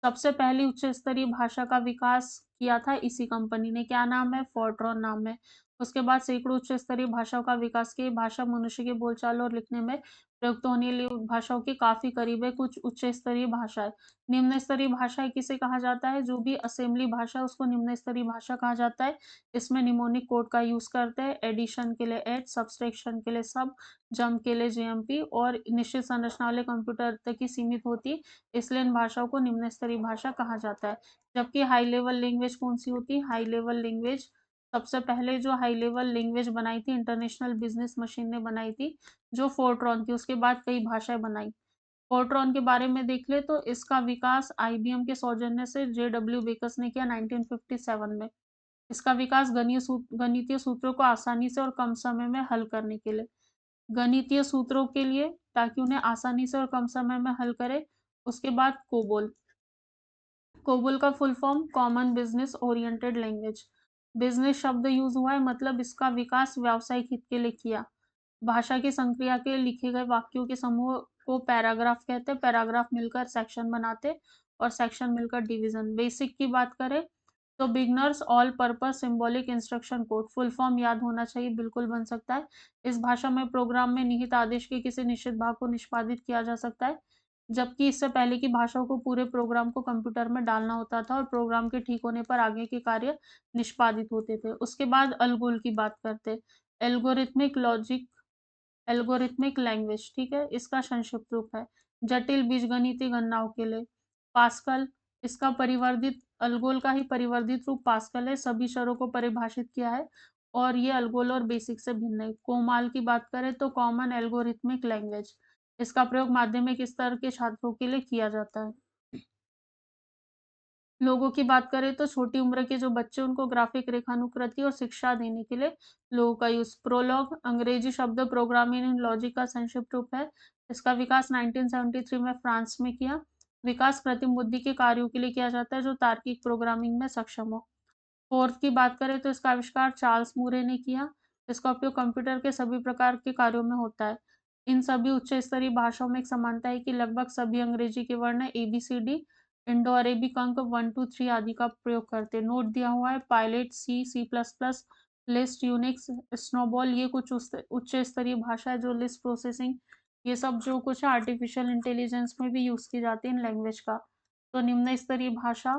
सबसे पहली उच्च स्तरीय भाषा का विकास किया था इसी कंपनी ने। क्या नाम है? फोर्ट्रॉन नाम है। उसके बाद सैकड़ों उच्च स्तरीय भाषाओं का विकास किया। भाषा मनुष्य के बोलचाल और लिखने में प्रयुक्त होने वाली भाषाओं के काफी करीब है। कुछ उच्च स्तरीय भाषा है। निम्न स्तरीय भाषा किसे कहा जाता है? जो भी असेंबली भाषा है उसको निम्न स्तरीय भाषा कहा जाता है। इसमें निमोनिक कोड का यूज करते हैं, एडिशन के लिए एड, सब्सट्रैक्शन के लिए सब, जंप के लिए जेएमपी और निश्चित संरचना वाले कंप्यूटर तक ही सीमित होती, इसलिए इन भाषाओं को निम्न स्तरीय भाषा कहा जाता है। जबकि हाई लेवल लैंग्वेज कौन सी होती है? हाई लेवल लैंग्वेज, सबसे पहले जो हाई लेवल लैंग्वेज बनाई थी इंटरनेशनल बिजनेस मशीन ने बनाई थी, जो फोर्ट्रॉन थी। उसके बाद कई भाषाएं बनाई। फोर्ट्रॉन के बारे में देख ले तो इसका विकास आईबीएम के सौजन्य से जेडब्ल्यू बेकस ने किया 1957 में। इसका विकास गणितीय सूत्रों को आसानी से और कम समय में हल करने के लिए, गणितीय सूत्रों के लिए, ताकि उन्हें आसानी से और कम समय में हल करे। उसके बाद कोबोल, कोबोल का full form common business oriented language. Business शब्द यूज हुआ है, मतलब इसका विकास व्यावसायिक हित के लिए किया। भाषा की संक्रिया के लिखे गए वाक्यों के समूह को पैराग्राफ कहते हैं। पैराग्राफ मिलकर सेक्शन बनाते और सेक्शन मिलकर डिवीजन। बेसिक की बात करें तो beginners all purpose symbolic instruction code, full form याद होना चाहिए, बिल्कुल बन सकता है। इस भाषा में प्रोग्राम में निहित आदेश के किसी निश्चित भाग को निष्पादित किया जा सकता है, जबकि इससे पहले की भाषाओं को पूरे प्रोग्राम को कंप्यूटर में डालना होता था और प्रोग्राम के ठीक होने पर आगे के कार्य निष्पादित होते थे। उसके बाद अल्गोल की बात करते हैं। एल्गोरिथमिक लॉजिक, एल्गोरिथमिक लैंग्वेज, ठीक है, इसका संक्षिप्त रूप है जटिल बीजगणितीय गणनाओं के लिए। पास्कल, इसका परिवर्धित, अल्गोल का ही परिवर्धित रूप पास्कल है। सभी चरों को परिभाषित किया है और ये अल्गोल और बेसिक से भिन्न है। कोमाल की बात करें तो कॉमन एल्गोरिथमिक लैंग्वेज, इसका प्रयोग माध्यमिक स्तर के छात्रों के लिए किया जाता है। लोगों की बात करें तो छोटी उम्र के जो बच्चे उनको ग्राफिक रेखानुकृति और शिक्षा देने के लिए लोगों का यूज। प्रोलॉग अंग्रेजी शब्द प्रोग्रामिंग इन लॉजिक का संक्षिप्त रूप है। इसका विकास 1973 में फ्रांस में किया। विकास कृत्रिम बुद्धि के कार्यों के लिए किया जाता है जो तार्किक प्रोग्रामिंग में सक्षम हो। फोर्थ की बात करें तो इसका आविष्कार चार्ल्स मूरे ने किया। इसका उपयोग कंप्यूटर के सभी प्रकार के कार्यों में होता है। इन सभी उच्च स्तरीय भाषाओं में एक समानता है कि लगभग सभी अंग्रेजी के वर्ण ABCD इंडो अरेबिक अंक 1 2 3 आदि का प्रयोग करते हैं। नोट दिया हुआ है pilot, C++, list, Unix, snowball ये कुछ उच्च स्तरीय भाषा है जो लिस्ट प्रोसेसिंग ये सब जो कुछ है आर्टिफिशियल इंटेलिजेंस में भी यूज की जाती है इन लैंग्वेज का। तो निम्न स्तरीय भाषा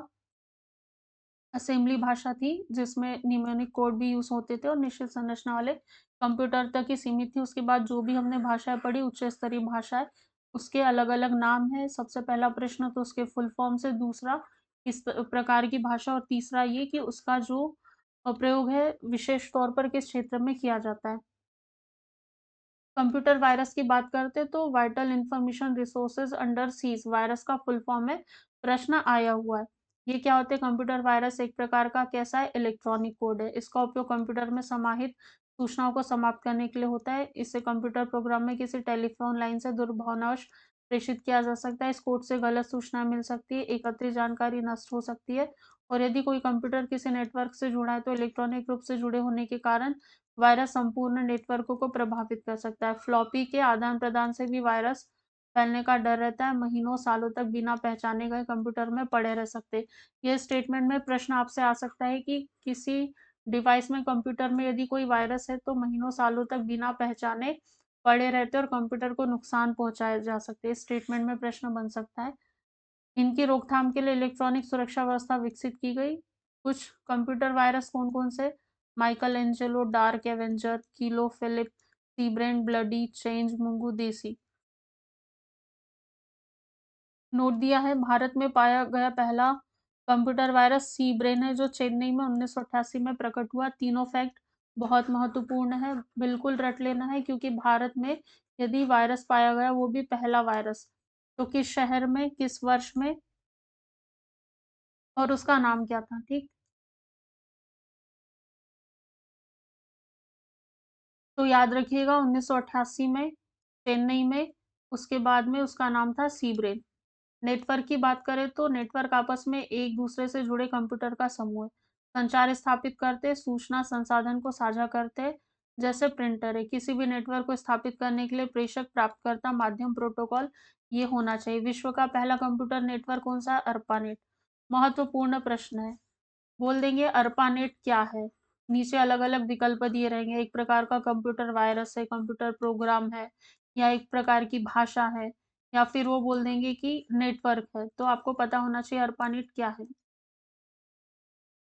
असेंबली भाषा थी जिसमें न्यूमेरिक कोड भी यूज होते थे और निश्चित संरचना वाले कंप्यूटर तक ही सीमित थी। उसके बाद जो भी हमने भाषाएं पढ़ी उच्च स्तरीय भाषाएं उसके अलग अलग नाम है। सबसे पहला प्रश्न तो उसके फुल फॉर्म से, दूसरा किस प्रकार की भाषा, और तीसरा ये कि उसका जो प्रयोग है विशेष तौर पर किस क्षेत्र में किया जाता है। कंप्यूटर वायरस की बात करते हैं तो vital information resources under seize virus का फुल फॉर्म है। प्रश्न आया हुआ है ये क्या होते हैं। कंप्यूटर वायरस एक प्रकार का कैसा है, इलेक्ट्रॉनिक कोड है। इसका उपयोग कंप्यूटर में समाहित सूचनाओं को समाप्त करने के लिए होता है। इससे कंप्यूटर प्रोग्राम में किसी टेलीफोन लाइन से दुर्भावनावश प्रेषित किया जा सकता है। इस कोड से गलत सूचना मिल सकती है, एकत्रित जानकारी नष्ट हो सकती है, और यदि कोई कंप्यूटर किसी नेटवर्क से जुड़ा है तो इलेक्ट्रॉनिक रूप से जुड़े होने के कारण वायरस संपूर्ण नेटवर्क को प्रभावित कर सकता है। फ्लॉपी के आदान प्रदान से भी वायरस फैलने का डर रहता है। महीनों सालों तक बिना पहचाने गए कंप्यूटर में पड़े रह सकते। यह स्टेटमेंट में प्रश्न आपसे आ सकता है कि किसी डिवाइस में कंप्यूटर में यदि कोई वायरस है तो महीनों सालों तक बिना पहचाने पड़े रहते और कंप्यूटर को नुकसान पहुंचाए जा सकते। इस स्टेटमेंट में प्रश्न बन सकता है इनकी रोकथाम के लिए इलेक्ट्रॉनिक सुरक्षा व्यवस्था विकसित की गई। कुछ कंप्यूटर वायरस कौन कौन से, माइकल एंजेलो, डार्क एवेंजर, किलो फिलिप, सीब्रेन, ब्लडी, चेंज, मुंगू, देसी। नोट दिया है भारत में पाया गया पहला कंप्यूटर वायरस सी ब्रेन है जो चेन्नई में 1988 में प्रकट हुआ। तीनों फैक्ट बहुत महत्वपूर्ण है, बिल्कुल रट लेना है क्योंकि भारत में यदि वायरस पाया गया वो भी पहला वायरस तो किस शहर में, किस वर्ष में, और उसका नाम क्या था। ठीक, तो याद रखिएगा 1988 में चेन्नई में, उसके बाद में उसका नाम था सीब्रेन। नेटवर्क की बात करें तो नेटवर्क आपस में एक दूसरे से जुड़े कंप्यूटर का समूह है। संचार स्थापित करते, सूचना संसाधन को साझा करते, जैसे प्रिंटर है। किसी भी नेटवर्क को स्थापित करने के लिए प्रेषक प्राप्तकर्ता माध्यम प्रोटोकॉल ये होना चाहिए। विश्व का पहला कंप्यूटर नेटवर्क कौन सा है, अर्पानेट। महत्वपूर्ण प्रश्न है, बोल देंगे अर्पानेट क्या है। नीचे अलग अलग विकल्प दिए रहेंगे, एक प्रकार का कंप्यूटर वायरस है, कंप्यूटर प्रोग्राम है, या एक प्रकार की भाषा है, या फिर वो बोल देंगे कि नेटवर्क है। तो आपको पता होना चाहिए अर्पानेट क्या है।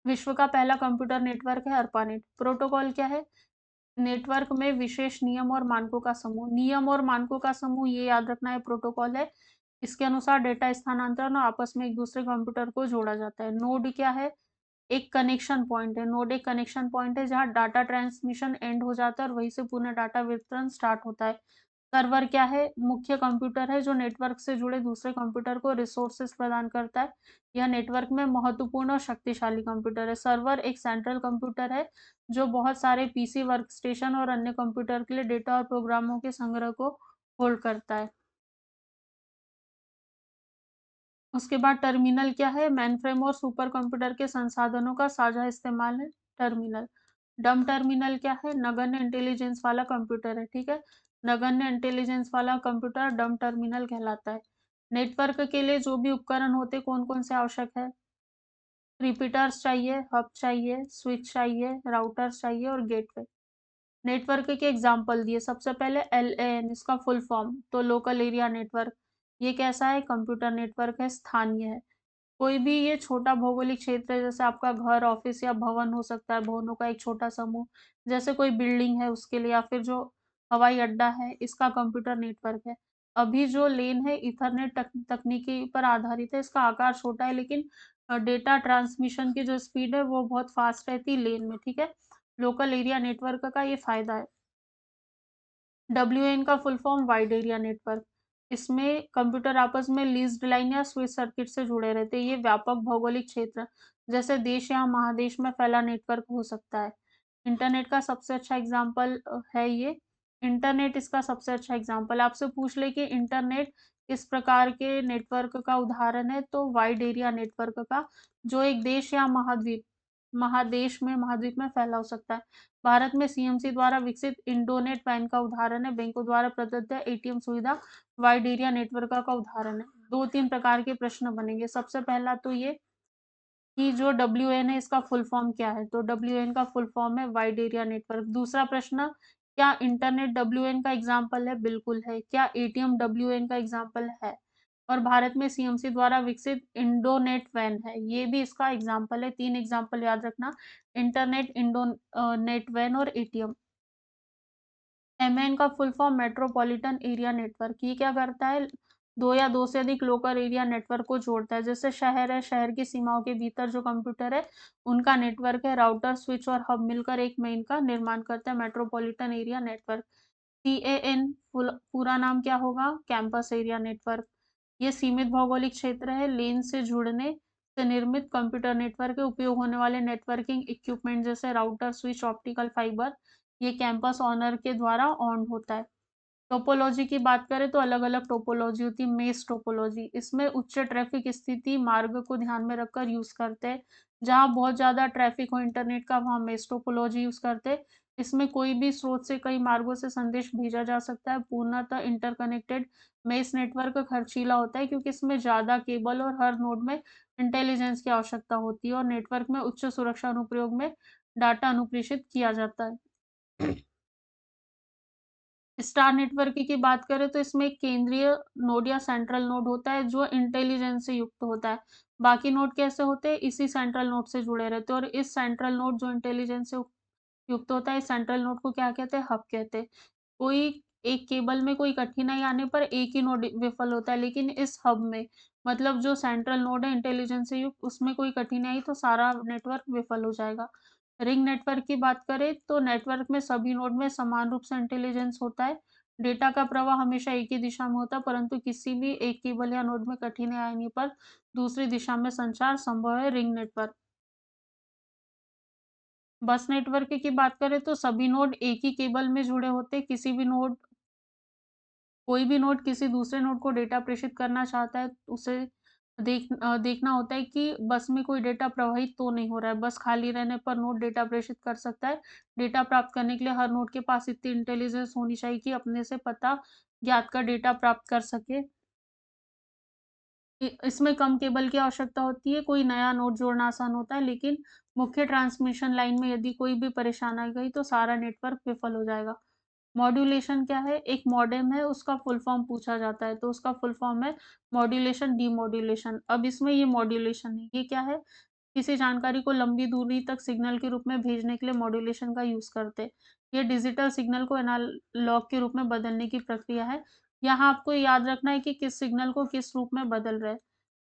विश्व का पहला कंप्यूटर नेटवर्क है अर्पानेट। प्रोटोकॉल क्या है, नेटवर्क में विशेष नियम और मानकों का समूह। नियम और मानकों का समूह ये याद रखना है प्रोटोकॉल है। इसके अनुसार डेटा स्थानांतरण और आपस में एक दूसरे कंप्यूटर को जोड़ा जाता है। नोड क्या है, एक कनेक्शन पॉइंट है। नोड एक कनेक्शन पॉइंट है जहां डाटा ट्रांसमिशन एंड हो जाता है और वहीं से पुनः डाटा वितरण स्टार्ट होता है। सर्वर क्या है, मुख्य कंप्यूटर है जो नेटवर्क से जुड़े दूसरे कंप्यूटर को रिसोर्सेज प्रदान करता है। यह नेटवर्क में महत्वपूर्ण और शक्तिशाली कंप्यूटर है। सर्वर एक सेंट्रल कंप्यूटर है जो बहुत सारे पीसी, वर्कस्टेशन और अन्य कंप्यूटर के लिए डेटा और प्रोग्रामों के संग्रह को होल्ड करता है। उसके बाद टर्मिनल क्या है, मेनफ्रेम और सुपर कंप्यूटर के संसाधनों का साझा इस्तेमाल है। टर्मिनल डम टर्मिनल क्या है, नगण्य इंटेलिजेंस वाला कंप्यूटर है। ठीक है, नगण्य इंटेलिजेंस वाला कंप्यूटर डम टर्मिनल कहलाता है। नेटवर्क के लिए जो भी उपकरण होते कौन कौन से आवश्यक है, रिपीटर्स चाहिए, हब चाहिए, स्विच चाहिए, राउटर्स चाहिए और गेटवे। नेटवर्क के एग्जाम्पल दिए, सबसे पहले LAN, इसका फुल फॉर्म तो लोकल एरिया नेटवर्क। ये कैसा है, कंप्यूटर नेटवर्क है, स्थानीय है। कोई भी ये छोटा भौगोलिक क्षेत्र है, जैसे आपका घर, ऑफिस या भवन हो सकता है, भवनों का एक छोटा समूह, जैसे कोई बिल्डिंग है उसके लिए, या फिर जो हवाई अड्डा है इसका कंप्यूटर नेटवर्क है। अभी जो लेन है इथरनेट तकनीकी पर आधारित है। इसका आकार छोटा है लेकिन डेटा ट्रांसमिशन की जो स्पीड है वो बहुत फास्ट रहती है लेन में। ठीक है, लोकल एरिया नेटवर्क का ये फायदा है। WAN का full form wide area network. इसमें कंप्यूटर आपस में लीज्ड लाइन या स्विच सर्किट से जुड़े रहते हैं। ये व्यापक भौगोलिक क्षेत्र जैसे देश या महादेश में फैला नेटवर्क हो सकता है। इंटरनेट का सबसे अच्छा एग्जाम्पल है ये। इंटरनेट इसका सबसे अच्छा एग्जाम्पल। आपसे पूछ ले कि इंटरनेट किस प्रकार के नेटवर्क का उदाहरण है, तो वाइड एरिया नेटवर्क का, जो एक देश या महाद्वीप में फैला हो सकता है। भारत में सीएमसी द्वारा विकसित इंडोनेट वैन का उदाहरण है। बैंकों द्वारा प्रदत्त एटीएम सुविधा वाइड एरिया नेटवर्क का उदाहरण है। 2-3 प्रकार के प्रश्न बनेंगे। सबसे पहला तो ये कि जो डब्ल्यूएन है इसका फुल फॉर्म क्या है? तो डब्ल्यूएन का फुल फॉर्म है वाइड एरिया नेटवर्क। दूसरा प्रश्न, क्या इंटरनेट डब्ल्यूएन का एग्जाम्पल है? बिल्कुल है। क्या एटीएम डब्ल्यूएन का एग्जाम्पल है? और भारत में सीएमसी द्वारा विकसित इंडोनेट वैन है, ये भी इसका एग्जाम्पल है। 3 एग्जाम्पल याद रखना, इंटरनेट, नेट वैन और एटीएम। एमएन का full form metropolitan area network. ये क्या करता है? दो या दो से अधिक लोकल एरिया नेटवर्क को जोड़ता है। जैसे शहर है, शहर की सीमाओं के भीतर जो कंप्यूटर है उनका नेटवर्क है। राउटर, स्विच और हब मिलकर एक मेन का निर्माण करता है, मेट्रोपॉलिटन एरिया नेटवर्क। सीएएन पूरा नाम क्या होगा? Campus area network. ये सीमित भौगोलिक क्षेत्र है। लेन से जुड़ने से निर्मित कंप्यूटर नेटवर्क के उपयोग होने वाले नेटवर्किंग इक्विपमेंट जैसे राउटर, स्विच, ऑप्टिकल फाइबर, ये कैंपस ऑनर के द्वारा ऑन होता है। टोपोलॉजी की बात करें तो अलग अलग टोपोलॉजी होती है। मेस टोपोलॉजी, इसमें उच्च ट्रैफिक स्थिति मार्ग को ध्यान में रखकर यूज करते हैं। जहां बहुत ज्यादा ट्रैफिक हो इंटरनेट का, वहां मेस टोपोलॉजी यूज करते हैं। इसमें कोई भी स्रोत से कई मार्गों से संदेश भेजा जा सकता है। पूर्णतः इंटरकनेक्टेड मेस नेटवर्क खर्चीला होता है क्योंकि इसमें ज्यादा केबल और हर नोड में इंटेलिजेंस की आवश्यकता होती है, और नेटवर्क में उच्च सुरक्षा अनुप्रयोग में डाटा अनुप्रेषित किया जाता है। स्टार नेटवर्क की बात करें तो इसमें एक केंद्रीय नोड या सेंट्रल नोड होता है जो इंटेलिजेंस से युक्त होता है। बाकी नोड कैसे होते हैं? इसी सेंट्रल नोड से जुड़े रहते हैं, और इस सेंट्रल नोड जो इंटेलिजेंस से युक्त होता है, इस सेंट्रल नोड को क्या कहते हैं? हब कहते हैं। कोई एक केबल में कोई कठिनाई आने पर एक ही नोड विफल होता है, लेकिन इस हब में, मतलब जो सेंट्रल नोड है इंटेलिजेंस से युक्त, उसमें कोई कठिनाई तो सारा नेटवर्क विफल हो जाएगा। रिंग नेटवर्क की बात करें तो नेटवर्क में सभी नोड में समान रूप से इंटेलिजेंस होता है। डेटा का प्रवाह हमेशा एक ही दिशा में होता है, परंतु किसी भी एक केबल या नोड में कठिनाई आने पर दूसरी दिशा में संचार संभव है। Ring network. बस नेटवर्क की बात करें तो सभी नोड एक ही केबल में जुड़े होते हैं। कोई भी नोड किसी दूसरे नोड को डेटा प्रेषित करना चाहता है, उसे देखना होता है कि बस में कोई डेटा प्रवाहित तो नहीं हो रहा है। बस खाली रहने पर नोड डेटा प्रेषित कर सकता है। डेटा प्राप्त करने के लिए हर नोड के पास इतनी इंटेलिजेंस होनी चाहिए कि अपने से पता ज्ञात का डेटा प्राप्त कर सके। इसमें कम केबल की आवश्यकता होती है। कोई नया नोड जोड़ना आसान होता है, लेकिन मुख्य ट्रांसमिशन लाइन में यदि कोई भी परेशानी आ गई तो सारा नेटवर्क विफल हो जाएगा। मॉड्यूलेशन क्या है? एक मॉडेम है, उसका फुल फॉर्म पूछा जाता है, तो उसका फुल फॉर्म है मॉड्यूलेशन, डीमॉड्यूलेशन। अब इसमें ये मॉड्यूलेशन है, ये क्या है? किसी जानकारी को लंबी दूरी तक सिग्नल के रूप में भेजने के लिए मॉड्यूलेशन का यूज करते हैं। ये डिजिटल सिग्नल को एनालॉग के रूप में बदलने की प्रक्रिया है। यहाँ आपको याद रखना है कि किस सिग्नल को किस रूप में बदल रहे हैं।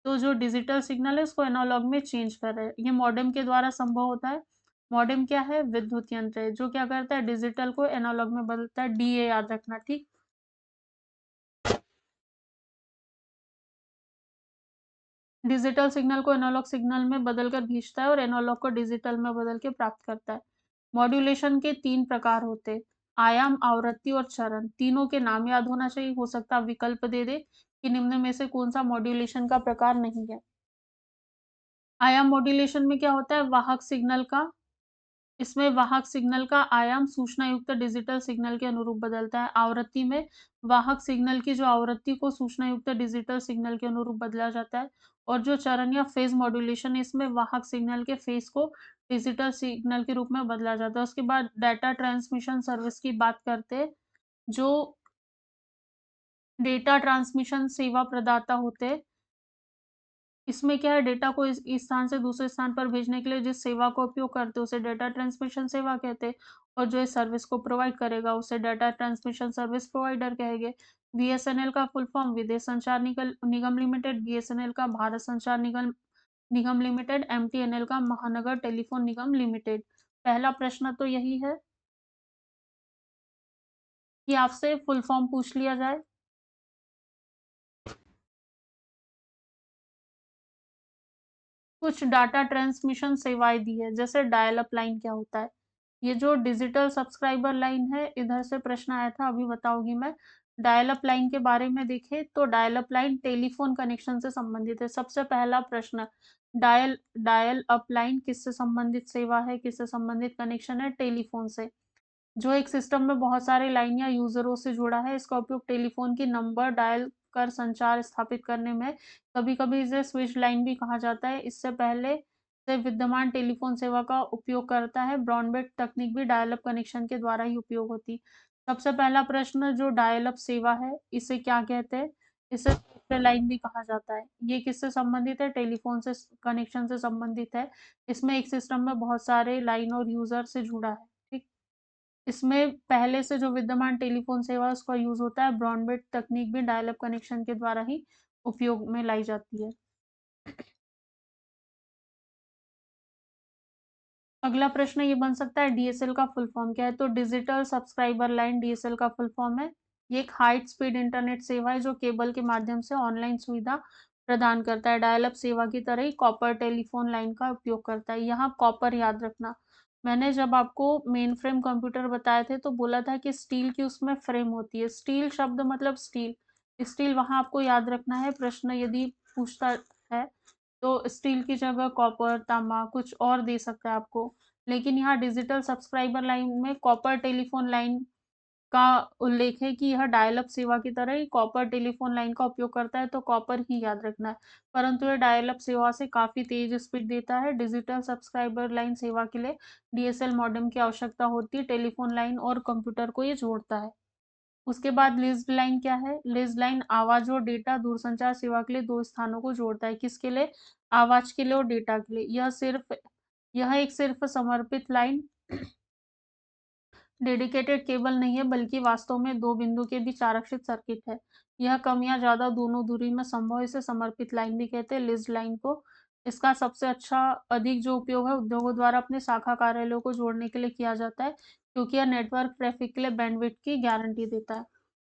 तो जो डिजिटल सिग्नल है उसको एनालॉग में चेंज कर रहे हैं। ये मॉडेम के द्वारा संभव होता है। मॉडेम क्या है? विद्युत यंत्र है जो क्या करता है? डिजिटल को एनालॉग में बदलता है। डीए याद रखना, ठीक। डिजिटल सिग्नल को एनालॉग सिग्नल में बदलकर भेजता है और एनालॉग को डिजिटल में बदल के प्राप्त करता है। मॉड्यूलेशन के 3 प्रकार होते हैं, आयाम, आवृत्ति और चरण। तीनों के नाम याद होना चाहिए। हो सकता है विकल्प दे दे कि निम्न में से कौन सा मॉड्यूलेशन का प्रकार नहीं है। आयाम मॉड्यूलेशन में क्या होता है? वाहक सिग्नल का इसमें वाहक सिग्नल का आयाम सूचना युक्त डिजिटल सिग्नल के अनुरूप बदलता है। आवृत्ति में वाहक सिग्नल की जो आवृत्ति को सूचना युक्त डिजिटल सिग्नल के अनुरूप बदला जाता है। और जो चरण या फेज मॉड्यूलेशन है, इसमें वाहक सिग्नल के फेज को डिजिटल सिग्नल के रूप में बदला जाता है। उसके बाद डाटा ट्रांसमिशन सर्विस की बात करते हैं। जो डेटा ट्रांसमिशन सेवा प्रदाता होते हैं, इसमें क्या है? डेटा को इस स्थान से दूसरे स्थान पर भेजने के लिए जिस सेवा का उपयोग करते हैं उसे डेटा ट्रांसमिशन सेवा कहते हैं, और जो इस सर्विस को प्रोवाइड करेगा उसे डेटा ट्रांसमिशन सर्विस प्रोवाइडर कहेंगे। बीएसएनएल का फुल फॉर्म विदेश संचार निगम लिमिटेड, बीएसएनएल का भारत संचार निगम निगम लिमिटेड, एमटीएनएल का महानगर टेलीफोन निगम लिमिटेड। पहला प्रश्न तो यही है कि आपसे फुल फॉर्म पूछ लिया जाए। कुछ डाटा ट्रांसमिशन सेवाएं दी है, जैसे डायल अप लाइन क्या होता है। ये जो डिजिटल सब्सक्राइबर लाइन है, इधर से प्रश्न आया था, अभी बताऊंगी मैं। डायल अप लाइन के बारे में देखें तो dial up line telephone connection से संबंधित है। सबसे पहला प्रश्न, डायल डायल अप लाइन किससे संबंधित सेवा है, किससे संबंधित कनेक्शन है? टेलीफोन से। जो एक सिस्टम में बहुत सारे लाइन या यूजरों से जुड़ा है, इसका उपयोग टेलीफोन की नंबर डायल कर संचार स्थापित करने में, कभी कभी इसे स्विच लाइन भी कहा जाता है। इससे पहले से विद्यमान टेलीफोन सेवा का उपयोग करता है। ब्रॉडबैंड तकनीक भी डायल अप कनेक्शन के द्वारा ही उपयोग होती। सबसे पहला प्रश्न, जो डायल अप सेवा है, इसे क्या कहते हैं? इसे स्विच लाइन भी कहा जाता है। ये किससे संबंधित है? टेलीफोन से कनेक्शन से संबंधित है। इसमें एक सिस्टम में बहुत सारे लाइन और यूजर से जुड़ा है। ठीक। इसमें पहले से जो विद्यमान टेलीफोन सेवा है उसका यूज होता है। ब्रॉडबैंड तकनीक भी डायल अप कनेक्शन के द्वारा ही उपयोग में लाई जाती है। अगला प्रश्न ये बन सकता है, डीएसएल का फुल फॉर्म क्या है? तो डिजिटल सब्सक्राइबर लाइन डीएसएल का फुल फॉर्म है। ये एक हाई स्पीड इंटरनेट सेवा है जो केबल के माध्यम से ऑनलाइन सुविधा प्रदान करता है। डायल अप सेवा की तरह ही कॉपर टेलीफोन लाइन का उपयोग करता है। यहाँ कॉपर याद रखना। मैंने जब आपको मेन फ्रेम कंप्यूटर बताए थे तो बोला था कि स्टील की उसमें फ्रेम होती है। स्टील शब्द मतलब स्टील। स्टील वहां आपको याद रखना है। प्रश्न यदि पूछता है तो स्टील की जगह कॉपर, तांबा कुछ और दे सकता है आपको। लेकिन यहाँ डिजिटल सब्सक्राइबर लाइन में कॉपर टेलीफोन लाइन का उल्लेख है कि यह डायल अप सेवा की तरह ही कॉपर टेलीफोन लाइन का उपयोग करता है, तो कॉपर ही याद रखना है। परंतु यह डायल अप सेवा से काफी तेज स्पीड देता है। डिजिटल सब्सक्राइबर लाइन सेवा के लिए डीएसएल मॉडेम की आवश्यकता होती है। टेलीफोन लाइन और कंप्यूटर को ये जोड़ता है। उसके बाद लिज्ड लाइन क्या है? लिज्ड लाइन आवाज और डेटा दूरसंचार सेवा के लिए दो स्थानों को जोड़ता है। किसके लिए? आवाज के लिए और डेटा के लिए। यह एक सिर्फ समर्पित लाइन डेडिकेटेड केबल नहीं है, बल्कि वास्तव में दो बिंदु के बीच आरक्षित सर्किट है। यह कम या ज्यादा दोनों दूरी में संभव है। इसे समर्पित लाइन भी कहते हैं, लिज्ड लाइन को। इसका सबसे अच्छा अधिक जो उपयोग है उद्योगों द्वारा अपने शाखा कार्यालयों को जोड़ने के लिए किया जाता है, क्योंकि यह नेटवर्क ट्रैफिक के लिए बैंडविड्थ की गारंटी देता है।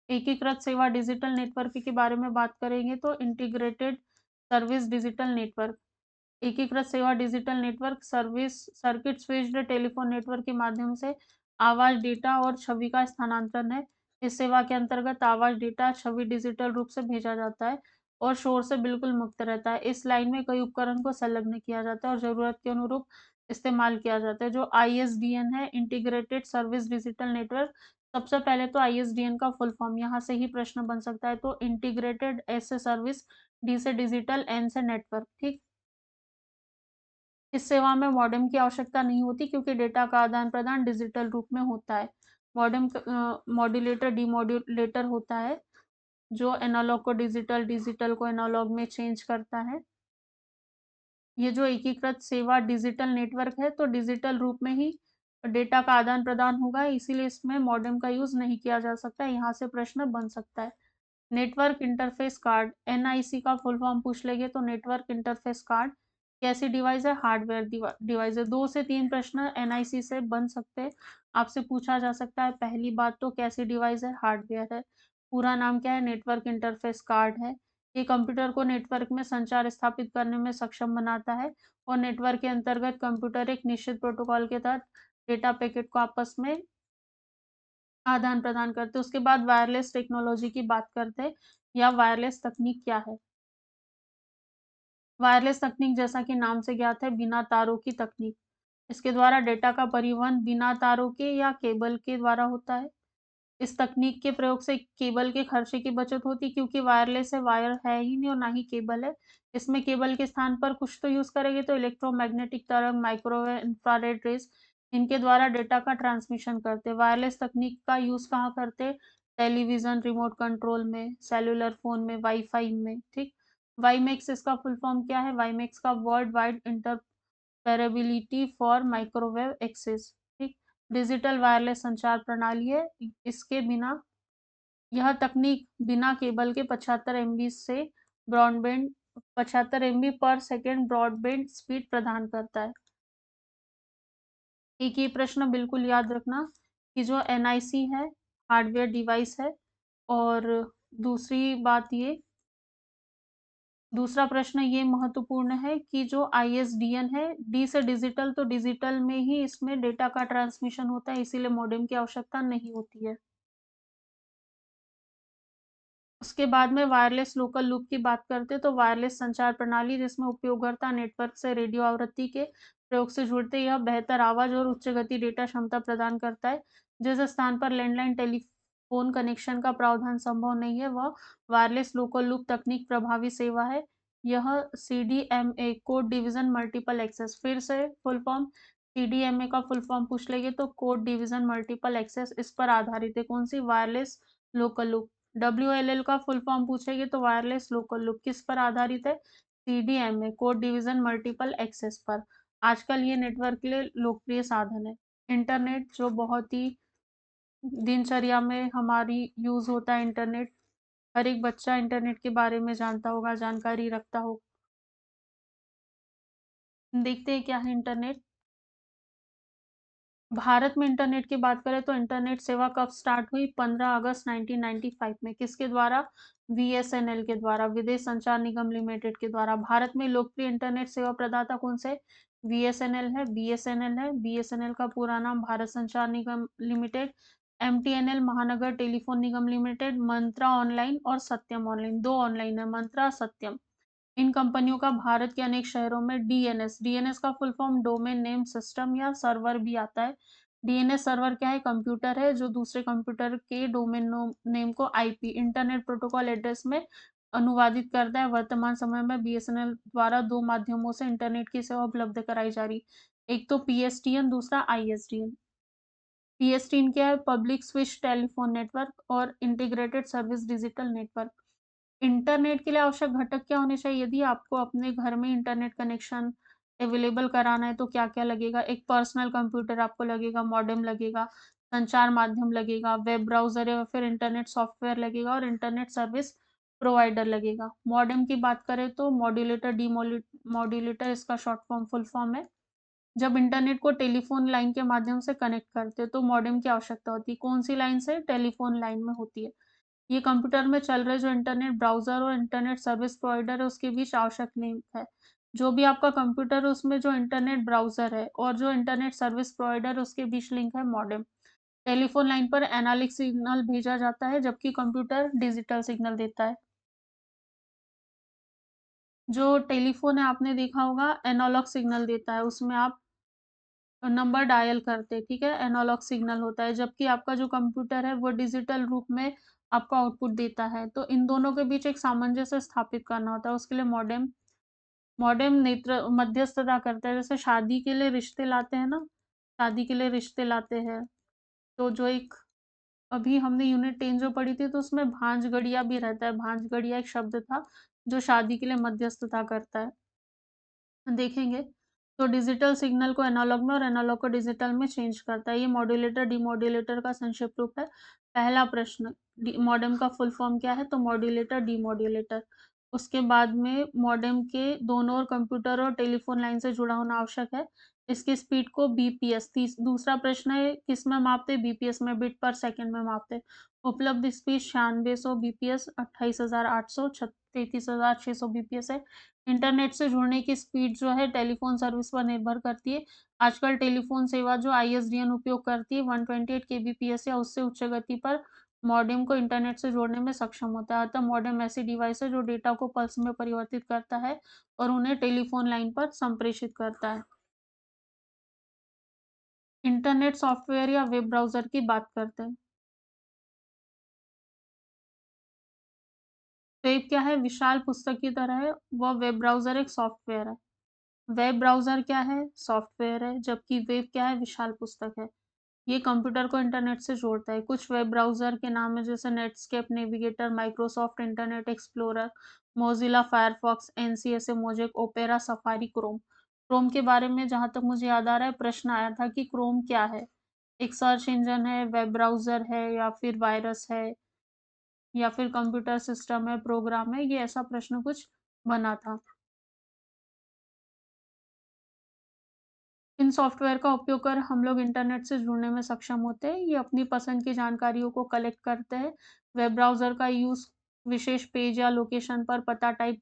एकीकृत सेवा डिजिटल नेटवर्क के बारे में बात करेंगे तो इंटीग्रेटेड सर्विस डिजिटल नेटवर्क। एकीकृत सेवा digital network service circuit switched telephone network के माध्यम से आवाज, डेटा और छवि का स्थानांतरण है। इस सेवा के अंतर्गत आवाज, डेटा, छवि डिजिटल रूप से भेजा जाता है और शोर से बिल्कुल मुक्त रहता है। इस लाइन में कई उपकरण को संलग्न किया जाता है और जरूरत के अनुरूप इस्तेमाल किया जाता है। जो आईएसडीएन है, इंटीग्रेटेड सर्विस डिजिटल नेटवर्क। सबसे पहले तो आईएसडीएन का फुल फॉर्म यहाँ से ही प्रश्न बन सकता है। तो इंटीग्रेटेड, एस से सर्विस, डी से डिजिटल, एन से नेटवर्क। ठीक। इस सेवा में मॉडेम की आवश्यकता नहीं होती, क्योंकि डेटा का आदान प्रदान डिजिटल रूप में होता है। मॉडेम मॉड्यूलेटर डीमॉड्यूलेटर होता है, जो एनालॉग को डिजिटल, डिजिटल को एनालॉग में चेंज करता है। ये जो एकीकृत सेवा डिजिटल नेटवर्क है, तो डिजिटल रूप में ही डेटा का आदान प्रदान होगा, इसीलिए इसमें मॉडेम का यूज नहीं किया जा सकता। यहाँ से प्रश्न बन सकता है। नेटवर्क इंटरफेस कार्ड, एनआईसी का फुल फॉर्म पूछ लेंगे तो नेटवर्क इंटरफेस कार्ड कैसी डिवाइस है? हार्डवेयर डिवाइस है। 2 से 3 प्रश्न एनआईसी से बन सकते हैं, आपसे पूछा जा सकता है। पहली बात तो कैसी डिवाइस है? हार्डवेयर है। पूरा नाम क्या है? नेटवर्क इंटरफेस कार्ड है। ये कंप्यूटर को नेटवर्क में संचार स्थापित करने में सक्षम बनाता है, और नेटवर्क के अंतर्गत कंप्यूटर एक निश्चित प्रोटोकॉल के तहत डेटा पैकेट को आपस में आदान प्रदान करते हैं। उसके बाद वायरलेस टेक्नोलॉजी की बात करते हैं, या वायरलेस तकनीक क्या है? वायरलेस तकनीक जैसा कि नाम से ज्ञात है, बिना तारों की तकनीक। इसके द्वारा डेटा का परिवहन बिना तारों के या केबल के द्वारा होता है। इस तकनीक के प्रयोग से केबल के खर्चे की बचत होती, क्योंकि वायरलेस है, वायर है ही नहीं और ना ही केबल है। इसमें केबल के स्थान पर कुछ तो यूज करेंगे, तो इलेक्ट्रोमैग्नेटिक तरंग, माइक्रोवेव, इंफ्रारेड रेज, इनके द्वारा डेटा का ट्रांसमिशन करते हैं। वायरलेस तकनीक का यूज कहाँ करते हैं? टेलीविजन, रिमोट कंट्रोल में, सेल्युलर फोन में, वाईफाई में। ठीक। वाईमेक्स, इसका फुल फॉर्म क्या है? वाईमेक्स का world wide interoperability for microwave access. ठीक। डिजिटल वायरलेस संचार प्रणाली है। इसके बिना यह तकनीक बिना केबल के 75 MB से ब्रॉडबैंड 75 MB पर सेकेंड ब्रॉडबैंड स्पीड प्रदान करता है। एक ये प्रश्न बिल्कुल याद रखना कि जो एनआईसी है, हार्डवेयर डिवाइस है, और दूसरी बात ये दूसरा प्रश्न ये महत्वपूर्ण है कि जो आईएसडीएन है, डी से डिजिटल, तो डिजिटल में ही इसमें डेटा का ट्रांसमिशन होता है, इसीलिए मॉडेम की आवश्यकता नहीं होती है। उसके बाद में वायरलेस लोकल लूप की बात करते हैं, तो वायरलेस संचार प्रणाली जिसमें उपयोगकर्ता नेटवर्क से रेडियो आवृत्ति के प्रयोग से जुड़ते, यह बेहतर आवाज और उच्च गति डेटा क्षमता प्रदान करता है। जिस स्थान पर लैंडलाइन टेलीफोन कनेक्शन का प्रावधान संभव नहीं है, वह वायरलेस लोकल लूप तकनीक प्रभावी सेवा है। यह CDMA, code division multiple access, फिर से फुल फॉर्म सीडीएमए का फुल फॉर्म पूछ लेंगे तो कोड डिवीजन मल्टीपल एक्सेस, इस पर आधारित है। कौन सी? Wireless local loop. WLL का फुल फॉर्म पूछेगी तो वायरलेस लोकल लूप, किस पर आधारित है? CDMA, code division multiple access पर। आजकल ये नेटवर्क के लिए लोकप्रिय साधन है। इंटरनेट जो बहुत ही दिनचर्या में हमारी यूज होता है, इंटरनेट हर एक बच्चा इंटरनेट के बारे में जानता होगा, जानकारी रखता हो। देखते हैं क्या है इंटरनेट। भारत में इंटरनेट की बात करें तो इंटरनेट सेवा कब स्टार्ट हुई? 15 अगस्त 1995 में। किसके द्वारा? बीएसएनएल के द्वारा, विदेश संचार निगम लिमिटेड के द्वारा। भारत में लोकप्रिय इंटरनेट सेवा प्रदाता कौन से? बीएसएनएल है, बीएसएनएल है। बीएसएनएल का पूरा नाम भारत संचार निगम लिमिटेड, एमटीएनएल महानगर टेलीफोन निगम लिमिटेड, मंत्रा ऑनलाइन और सत्यम ऑनलाइन, दो ऑनलाइन है, मंत्रा सत्यम। इन कंपनियों का भारत के अनेक शहरों में डीएनएस, डीएनएस का full form domain name system या सर्वर भी आता है। डीएनएस सर्वर क्या है? कंप्यूटर है जो दूसरे कंप्यूटर के डोमेन नेम को आईपी, इंटरनेट प्रोटोकॉल एड्रेस में अनुवादित करता है। वर्तमान समय में बीएसएनएल द्वारा दो माध्यमों से इंटरनेट की सेवा उपलब्ध कराई जा रही, एक तो पीएसटीएन, दूसरा आईएसडीएन। पीएसटीएन क्या है? पब्लिक स्विच टेलीफोन नेटवर्क और integrated service digital network. Internet के लिए आवश्यक घटक क्या होने चाहिए? यदि आपको अपने घर में इंटरनेट कनेक्शन अवेलेबल कराना है तो क्या-क्या लगेगा? एक पर्सनल कंप्यूटर आपको लगेगा, मॉडेम लगेगा, संचार माध्यम लगेगा, वेब ब्राउज़र या फिर इंटरनेट सॉफ्टवेयर लगेगा और इंटरनेट सर्विस प्रोवाइडर लगेगा। मॉडेम की बात करें तो मॉड्यूलेटर, मॉड्यूलेटर इसका शॉर्ट फॉर्म फुल फॉर्म है। जब इंटरनेट को टेलीफोन लाइन के माध्यम से कनेक्ट करते हैं तो मॉडेम की आवश्यकता होती है। कौन-सी लाइन से? टेलीफोन लाइन में होती है। ये कंप्यूटर में चल रहे जो इंटरनेट ब्राउज़र और इंटरनेट सर्विस प्रोवाइडर है उसके बीच आवश्यक लिंक है। जो भी आपका कंप्यूटर है उसमें जो इंटरनेट ब्राउज़र है और जो इंटरनेट सर्विस प्रोवाइडर है उसके बीच लिंक है मॉडेम। टेलीफोन लाइन पर एनालॉग सिग्नल भेजा जाता है जबकि कंप्यूटर डिजिटल सिग्नल देता है। जो टेलीफोन है आपने देखा होगा एनालॉग सिग्नल देता है, उसमें आप नंबर डायल करते हैं, ठीक है? एनालॉग सिग्नल होता है, जबकि आपका जो कंप्यूटर है वो डिजिटल रूप में आपको आउटपुट देता है। तो इन दोनों के बीच एक सामंजस्य स्थापित करना होता है, उसके लिए मॉडेम मॉडेम नेत्र मध्यस्थता करता है। जैसे शादी के लिए रिश्ते लाते हैं ना, शादी के लिए रिश्ते लाते हैं, तो जो एक अभी हमने यूनिट 10 जो पढ़ी थी तो उसमें भांजगड़िया भी रहता है। भांजगड़िया एक शब्द था जो शादी के लिए मध्यस्थता करता है। देखेंगे, तो डिजिटल सिग्नल को एनालॉग में और एनालॉग को डिजिटल में चेंज करता है। ये मॉड्यूलेटर, डिमॉड्यूलेटर का संक्षिप्त रूप है। पहला प्रश्न, मॉडेम का फुल फॉर्म क्या है? तो मॉड्यूलेटर, डिमॉड्यूलेटर। उसके बाद में मॉडेम के दोनों ओर कंप्यूटर और टेलीफोन लाइन से जुड़ा होना आवश्यक है। इसकी स्पीड को बीपीएस, दूसरा प्रश्न है किस में मापते? बीपीएस में, बिट पर सेकंड में मापते। उपलब्ध स्पीड 9600 बीपीएस, 28800, 33600 बीपीएस है। इंटरनेट से जुड़ने की स्पीड जो है टेलीफ़ोन सर्विस पर निर्भर करती है। आजकल टेलीफ़ोन सेवा जो आईएसडीएन उपयोग करती है 128 केबीपीएस या उससे उच्च गति पर मॉडेम को इंटरनेट से जोड़ने में सक्षम होता है। अतः मॉडेम ऐसी डिवाइस है जो डेटा को पल्स में परिवर्तित करता है और उन्हें टेलीफ़ोन लाइन पर संप्रेषित करता है। इंटरनेट सॉफ्टवेयर या वेब ब्राउज़र की बात करते हैं। वेब क्या है? विशाल पुस्तक की तरह है, वह वेब ब्राउज़र एक सॉफ्टवेयर है। वेब ब्राउज़र क्या है? सॉफ्टवेयर है, जबकि वेब क्या है? विशाल पुस्तक है। ये कंप्यूटर को इंटरनेट से जोड़ता है। कुछ वेब ब्राउज़र के नाम है जैसे Netscape, navigator, Microsoft Internet Explorer, Mozilla Firefox, NCSA, Mosaic, Opera, Safari, Chrome. Chrome के बारे में जहाँ तक मुझे याद आ रहा है प्रश्न आया था कि क्रोम क्या है? एक सर्च इंजन है, वेब ब्राउज़र है या फिर वायरस है या फिर कंप्यूटर सिस्टम है, प्रोग्राम है? ये ऐसा प्रश्न कुछ बना था। इन सॉफ्टवेयर का उपयोग कर हम लोग इंटरनेट से जुड़ने में सक्षम होते हैं। ये अपनी पसंद की जानकारियों को कलेक्ट करते हैं। वेब ब्राउज़र का यूज़ विशेष पेज या लोकेशन पर पता टाइप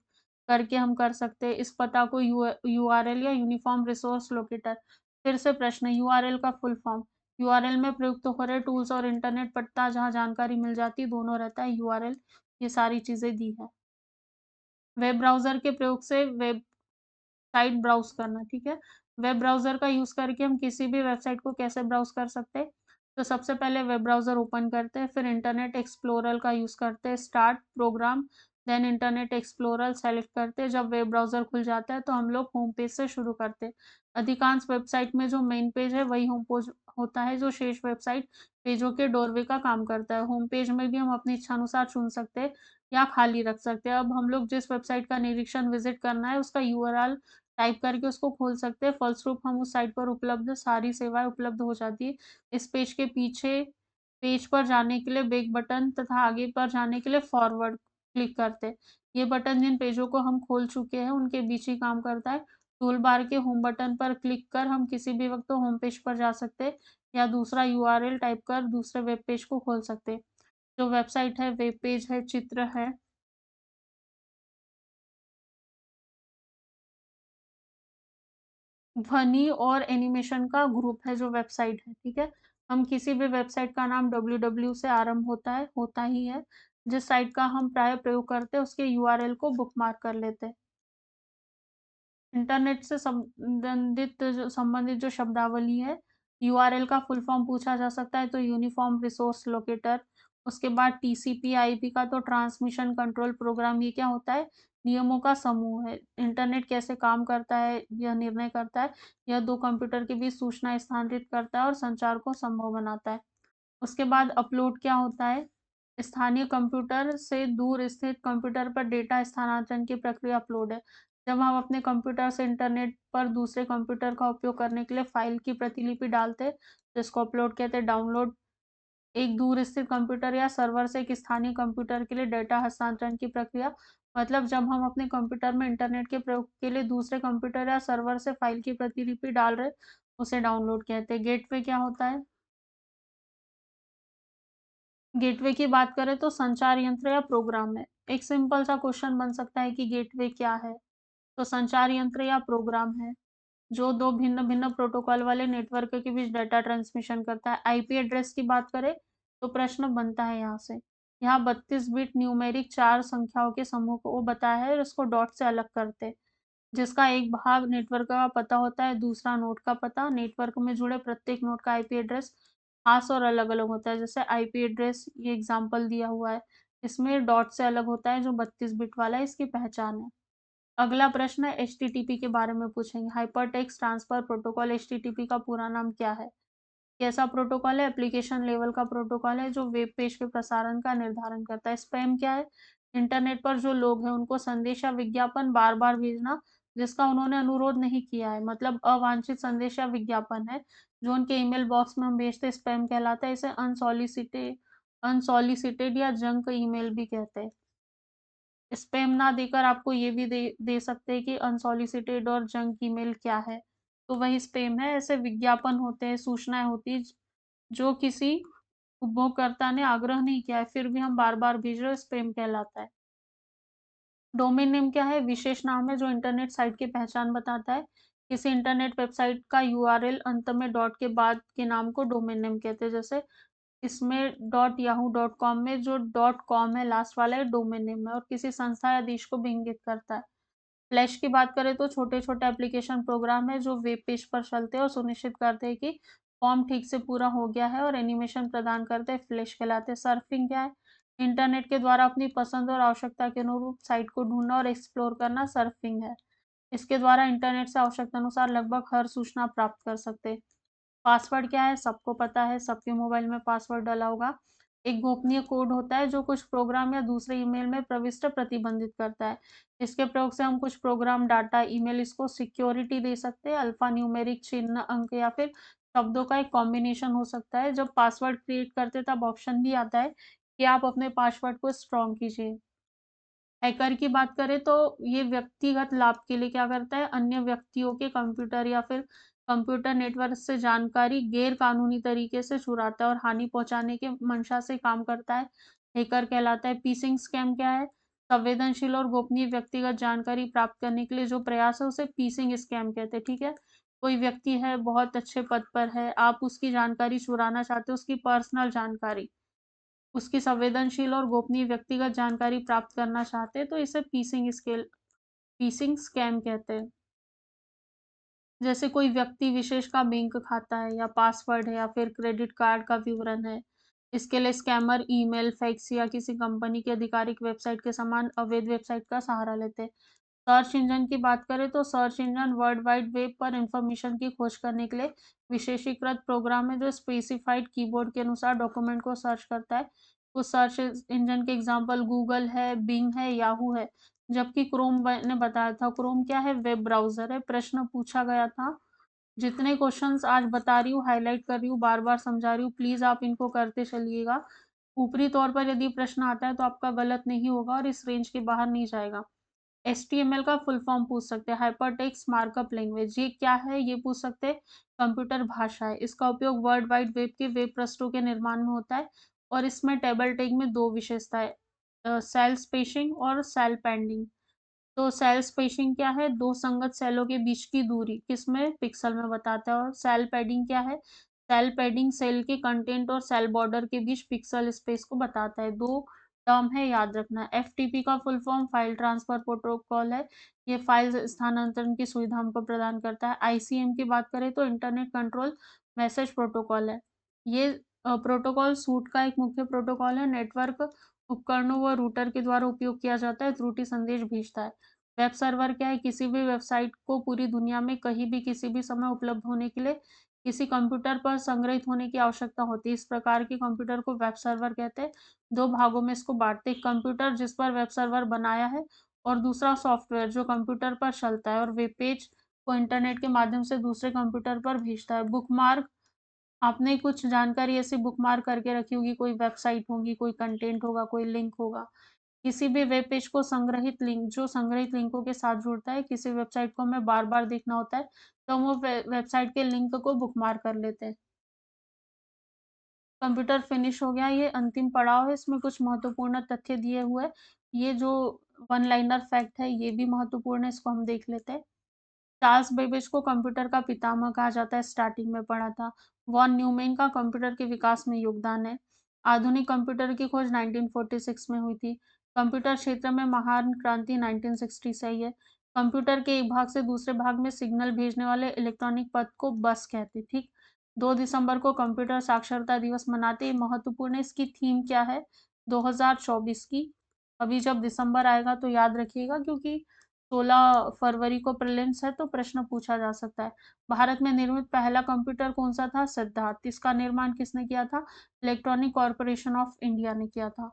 करके हम कर सकते हैं। इस पता को यूआरएल या यूनिफॉर्म रिसोर्स लोकेटर। फिर से प्रश्न, यूआरएल का फुल फॉर्म। यूआरएल में प्रयुक्त हो रहे टूल्स और इंटरनेट पता जहाँ जानकारी मिल जाती है, दोनों रहता है यूआरएल। ये सारी चीजें दी है। वेब ब्राउजर के प्रयोग से वेब साइट ब्राउज़ करना, ठीक है? वेब ब्राउज़र का यूज़ करके हम किसी भी वेबसाइट को कैसे ब्राउज़ कर सकते हैं? तो सबसे पहले वेब ब्राउज़र ओपन करते हैं, फिर इंटरनेट एक्सप्लोरर का यूज़ करते हैं, start program, then Internet Explorer select करते हैं। जब वेब ब्राउज़र खुल जाता है तो हम लोग होम पेज से शुरू करते हैं। अधिकांश वेबसाइट में जो मेन पेज है वही होम पेज होता है, जो शेष वेबसाइट पेजों के डोरवे का काम करता है। होम पेज में भी हम अपनी इच्छानुसार चुन सकते हैं या खाली रख सकते हैं। अब हम लोग जिस वेबसाइट का निरीक्षण विज़िट करना है उसका यूआरएल टाइप करके उसको खोल सकते हैं। फलस्वरूप हम उस साइट पर उपलब्ध सारी सेवाएँ उपलब्ध हो जाती है। इस पेज के पीछे पेज पर जाने के लिए बैक बटन तथा आगे पर जाने के लिए फॉरवर्ड क्लिक करते हैं। ये बटन जिन पेजों को हम खोल चुके हैं उनके बीच ही काम करता है। टूल बार के होम बटन पर क्लिक कर हम किसी भी वक्त तो होम पेज पर जा सकते हैं या दूसरा यूआरएल टाइप कर दूसरे वेब पेज को खोल सकते हैं। जो वेबसाइट है, वेब पेज है, चित्र है, ध्वनि और एनिमेशन का ग्रुप है जो वेबसाइट है, ठीक है? हम किसी भी वेबसाइट का नाम www से आरंभ होता ही है। जिस साइट का हम प्राय प्रयोग करते हैं उसके यूआरएल को बुकमार्क कर लेते हैं। इंटरनेट से संबंधित जो शब्दावली है, यूआरएल का फुल फॉर्म पूछा जा सकता है तो यूनिफॉर्म रिसोर्स लोकेटर। उसके बाद टीसीपी आईपी का तो ट्रांसमिशन कंट्रोल प्रोग्राम। ये क्या होता है? नियमों का समूह है। इंटरनेट कैसे काम करता है यह निर्णय करता है। यह दो कंप्यूटर के बीच सूचना स्थानांतरित करता है और संचार को संभव बनाता है। उसके बाद अपलोड क्या होता है? स्थानीय कंप्यूटर से दूर स्थित कंप्यूटर पर डेटा स्थानांतरण की प्रक्रिया अपलोड है। जब हम अपने कंप्यूटर से इंटरनेट पर दूसरे कंप्यूटर का उपयोग करने के लिए फाइल की प्रतिलिपि डालते हैं, तो इसको अपलोड कहते हैं। डाउनलोड एक दूर स्थित कंप्यूटर या सर्वर से एक स्थानीय कंप्यूटर के लिए डेटा हस्तांतरण की प्रक्रिया। मतलब जब हम अपने कंप्यूटर में इंटरनेट के प्रयोग के लिए दूसरे कंप्यूटर या सर्वर से फाइल की प्रतिलिपि डाल रहे, उसे डाउनलोड कहते हैं। गेटवे क्या होता है? गेटवे की बात करें तो संचार यंत्र या प्रोग्राम है। एक सिंपल सा क्वेश्चन बन सकता है कि गेटवे क्या है? तो संचार यंत्र या प्रोग्राम है जो दो भिन्न-भिन्न प्रोटोकॉल वाले नेटवर्क के बीच डेटा ट्रांसमिशन करता है। आईपी एड्रेस की बात करें तो प्रश्न बनता है यहाँ से। यहाँ 32 बिट न्यूमेरिक 4 संख्याओं के समूह को वो बताया है और इसको डॉट से अलग करते हैं। जिसका एक भाग नेटवर्क का पता होता है, दूसरा नोड का पता। नेटवर्क में जुड़े प्रत्येक नोड का आईपी एड्रेस खास और अलग-अलग होता है। जैसे आईपी एड्रेस ये एग्जांपल दिया हुआ है। इसमें डॉट से अलग होता है जो 32 बिट वाला है, इसकी पहचान है। अगला प्रश्न है एचटीटीपी के बारे में पूछेंगे। हाइपरटेक्स्ट ट्रांसफर प्रोटोकॉल एचटीटीपी का पूरा नाम क्या है? कैसा प्रोटोकॉल है? एप्लीकेशन लेवल का प्रोटोकॉल है जो वेब पेज के प्रसारण का निर्धारण करता है। स्पैम क्या है? इंटरनेट पर जो लोग हैं उनको संदेश या विज्ञापन बार-बार भेजना जिसका उन्होंने अनुरोध नहीं किया है। मतलब अवांछित संदेश या विज्ञापन है जो उनके ईमेल बॉक्स में हम भेजते हैं, स्पैम कहलाता है। इसे अनसॉलिसिटेड या जंक ईमेल भी कहते हैं। स्पैम ना देकर आपको ये भी दे सकते हैं कि अनसॉलिसिटेड और जंक ईमेल क्या है, तो वही स्पैम है। ऐसे विज्ञापन होते हैं, सूचनाएं होती हैं जो किसी उपभोगकर्ता ने आग्रह नहीं किया है, फिर भी हम बार-बार भेज रहे हैं, स्पैम कहलाता है। डोमेन नेम क्या है? विशेष नाम है जो इंटरनेट साइट की पहचान बताता है। किसी इंटरनेट वेबसाइट का यूआरएल अंत में डॉट के बाद के नाम को डोमेन नेम कहते हैं। जैसे इसमें .yahoo.com में जो .com है लास्ट वाला, है डोमेन नेम है और किसी संस्था या देश को भी इंगित करता है। फ्लैश की बात करें तो छोटे-छोटे एप्लीकेशन प्रोग्राम है जो वेब पेज पर चलते हैं और सुनिश्चित करते हैं कि फॉर्म ठीक से पूरा हो गया है और एनिमेशन प्रदान करते हैं, फ्लैश कहलाते हैं। सर्फिंग क्या है? इंटरनेट के द्वारा अपनी पसंद और आवश्यकता के अनुरूप साइट को ढूंढना और एक्सप्लोर करना सर्फिंग है। इसके द्वारा इंटरनेट से आवश्यकता अनुसार लगभग हर सूचना प्राप्त कर सकते हैं। पासवर्ड क्या है? सबको पता है, सबके मोबाइल में पासवर्ड डला होगा। एक गोपनीय कोड होता है जो कुछ प्रोग्राम या दूसरे ईमेल में प्रविष्टि प्रतिबंधित करता है। इसके प्रयोग से हम कुछ प्रोग्राम, डाटा, ईमेल इसको सिक्योरिटी दे सकते हैं। अल्फा न्यूमेरिक चिन्ह, अंक या फिर शब्दों का एक कॉम्बिनेशन हो सकता है। जब पासवर्ड क्रिएट करते तब ऑप्शन भी आता है कि आप अपने पासवर्ड को स्ट्रॉन्ग कीजिए। हैकर की बात करें तो ये व्यक्तिगत लाभ के लिए क्या करता है? अन्य व्यक्तियों के कंप्यूटर या फिर कंप्यूटर नेटवर्क से जानकारी गैर कानूनी तरीके से चुराता है और हानि पहुंचाने के मंशा से काम करता है। हैकर कहलाता है। फिशिंग स्कैम क्या है? संवेदनशील और गोपनीय व्यक्तिगत जानकारी प्राप्त करने के लिए जो प्रयास है उसे पीसिंग स्कैम कहते हैं। ठीक है, कोई व्यक्ति है, बहुत अच्छे पद पर है, आप उसकी जानकारी चुराना चाहते हो, उसकी पर्सनल जानकारी, उसकी संवेदनशील और गोपनीय व्यक्तिगत जानकारी प्राप्त करना चाहते हैं, तो इसे पीसिंग स्कैम कहते हैं। जैसे कोई व्यक्ति विशेष का बैंक खाता है या पासवर्ड है या फिर क्रेडिट कार्ड का विवरण है, इसके लिए स्कैमर ईमेल, फैक्स या किसी कंपनी की आधिकारिक वेबसाइट के समान अवैध वेबसाइट का सहारा लेते हैं। सर्च इंजन की बात करें तो search engine world wide web पर इंफॉर्मेशन की खोज करने के लिए विशेषीकृत प्रोग्राम है जो स्पेसिफाइड कीवर्ड के अनुसार डॉक्यूमेंट को सर्च करता है। कुछ सर्च इंजन के एग्जांपल गूगल है, बिंग है, याहू है। जबकि क्रोम ने बताया था, क्रोम क्या है? वेब ब्राउजर है। प्रश्न पूछा गया था, जितने क्वेश्चंस आज बता रही हूँ, हाईलाइट कर रही हूँ, बार बार समझा रही हूँ, प्लीज आप इनको करते चलिएगा। ऊपरी तौर पर यदि प्रश्न आता है तो आपका गलत नहीं होगा और इस रेंज के बाहर नहीं जाएगा। HTML का फुल फॉर्म पूछ सकते हैं, हाइपरटेक्स्ट मार्कअप लैंग्वेज। ये क्या है? ये पूछ सकते हैं। कंप्यूटर भाषा है। इसका उपयोग वर्ल्ड वाइड वेब के वेब पृष्ठों के निर्माण में होता है और इसमें टेबल टैग में दो विशेषताएं, सेल स्पेसिंग और सेल पेंडिंग। तो सेल स्पेसिंग क्या है? दो संगत सेलों के बीच की दूरी, किसमें? पिक्सल में बताता है। और सेल पैडिंग क्या है? सेल पैडिंग सेल के कंटेंट और सेल बॉर्डर के बीच पिक्सल स्पेस को बताता है। दो टर्म है, याद रखना। FTP का full form file transfer protocol है। ये फाइल स्थानांतरण की सुविधा हमको प्रदान करता है। ICM की बात करें तो इंटरनेट कंट्रोल मैसेज प्रोटोकॉल है। ये प्रोटोकॉल सूट का एक मुख्य प्रोटोकॉल है। नेटवर्क उपकरणों व रूटर के द्वारा उपयोग किया जाता है, त्रुटि संदेश भेजता है। वेब सर्वर क्या है? किसी भी वेबसाइट को पूरी दुनिया में कहीं भी किसी भी समय उपलब्ध होने के लिए किसी कंप्यूटर पर संग्रहित होने की आवश्यकता होती है। इस प्रकार के कंप्यूटर को वेब सर्वर कहते हैं। दो भागों में इसको बांटते हैं, कंप्यूटर जिस पर वेब सर्वर बनाया है और दूसरा सॉफ्टवेयर जो कंप्यूटर पर चलता है और वेब पेज को इंटरनेट के माध्यम से दूसरे कंप्यूटर पर भेजता है। बुकमार्क, आपने कुछ जानकारी ऐसी बुकमार्क करके रखी होगी, कोई वेबसाइट होगी, कोई कंटेंट होगा, कोई लिंक होगा। किसी भी वेब पेज को संग्रहित लिंक, जो संग्रहित लिंकों के साथ जुड़ता है, किसी वेबसाइट को हमें बार बार देखना होता है तो हम वो वेबसाइट के लिंक को बुकमार्क कर लेते हैं। कंप्यूटर फिनिश हो गया, ये अंतिम पड़ाव है। इसमें कुछ महत्वपूर्ण तथ्य दिए हुए हैं। ये जो वन लाइनर फैक्ट है ये भी महत्वपूर्ण है, इसको हम देख लेते हैं। चार्ल्स बेबेज को कंप्यूटर का पितामह कहा जाता है, स्टार्टिंग में पढ़ा था। वॉन न्यूमैन का कंप्यूटर के विकास में योगदान है। आधुनिक कंप्यूटर की खोज 1946 में हुई थी। कंप्यूटर क्षेत्र में महान क्रांति 1960 से आई है। कंप्यूटर के एक भाग से दूसरे भाग में सिग्नल भेजने वाले इलेक्ट्रॉनिक पथ को बस कहते, ठीक। 2 दिसंबर को कंप्यूटर साक्षरता दिवस मनाते हैं। महत्वपूर्ण है, इसकी थीम क्या है 2024 की। अभी जब दिसंबर आएगा तो याद रखिएगा, क्योंकि 16 फरवरी को प्रीलिम्स है तो प्रश्न पूछा जा सकता है। भारत में निर्मित पहला कंप्यूटर कौन सा था? सिद्धार्थ। इसका निर्माण किसने किया था? इलेक्ट्रॉनिक कॉर्पोरेशन ऑफ इंडिया ने किया था।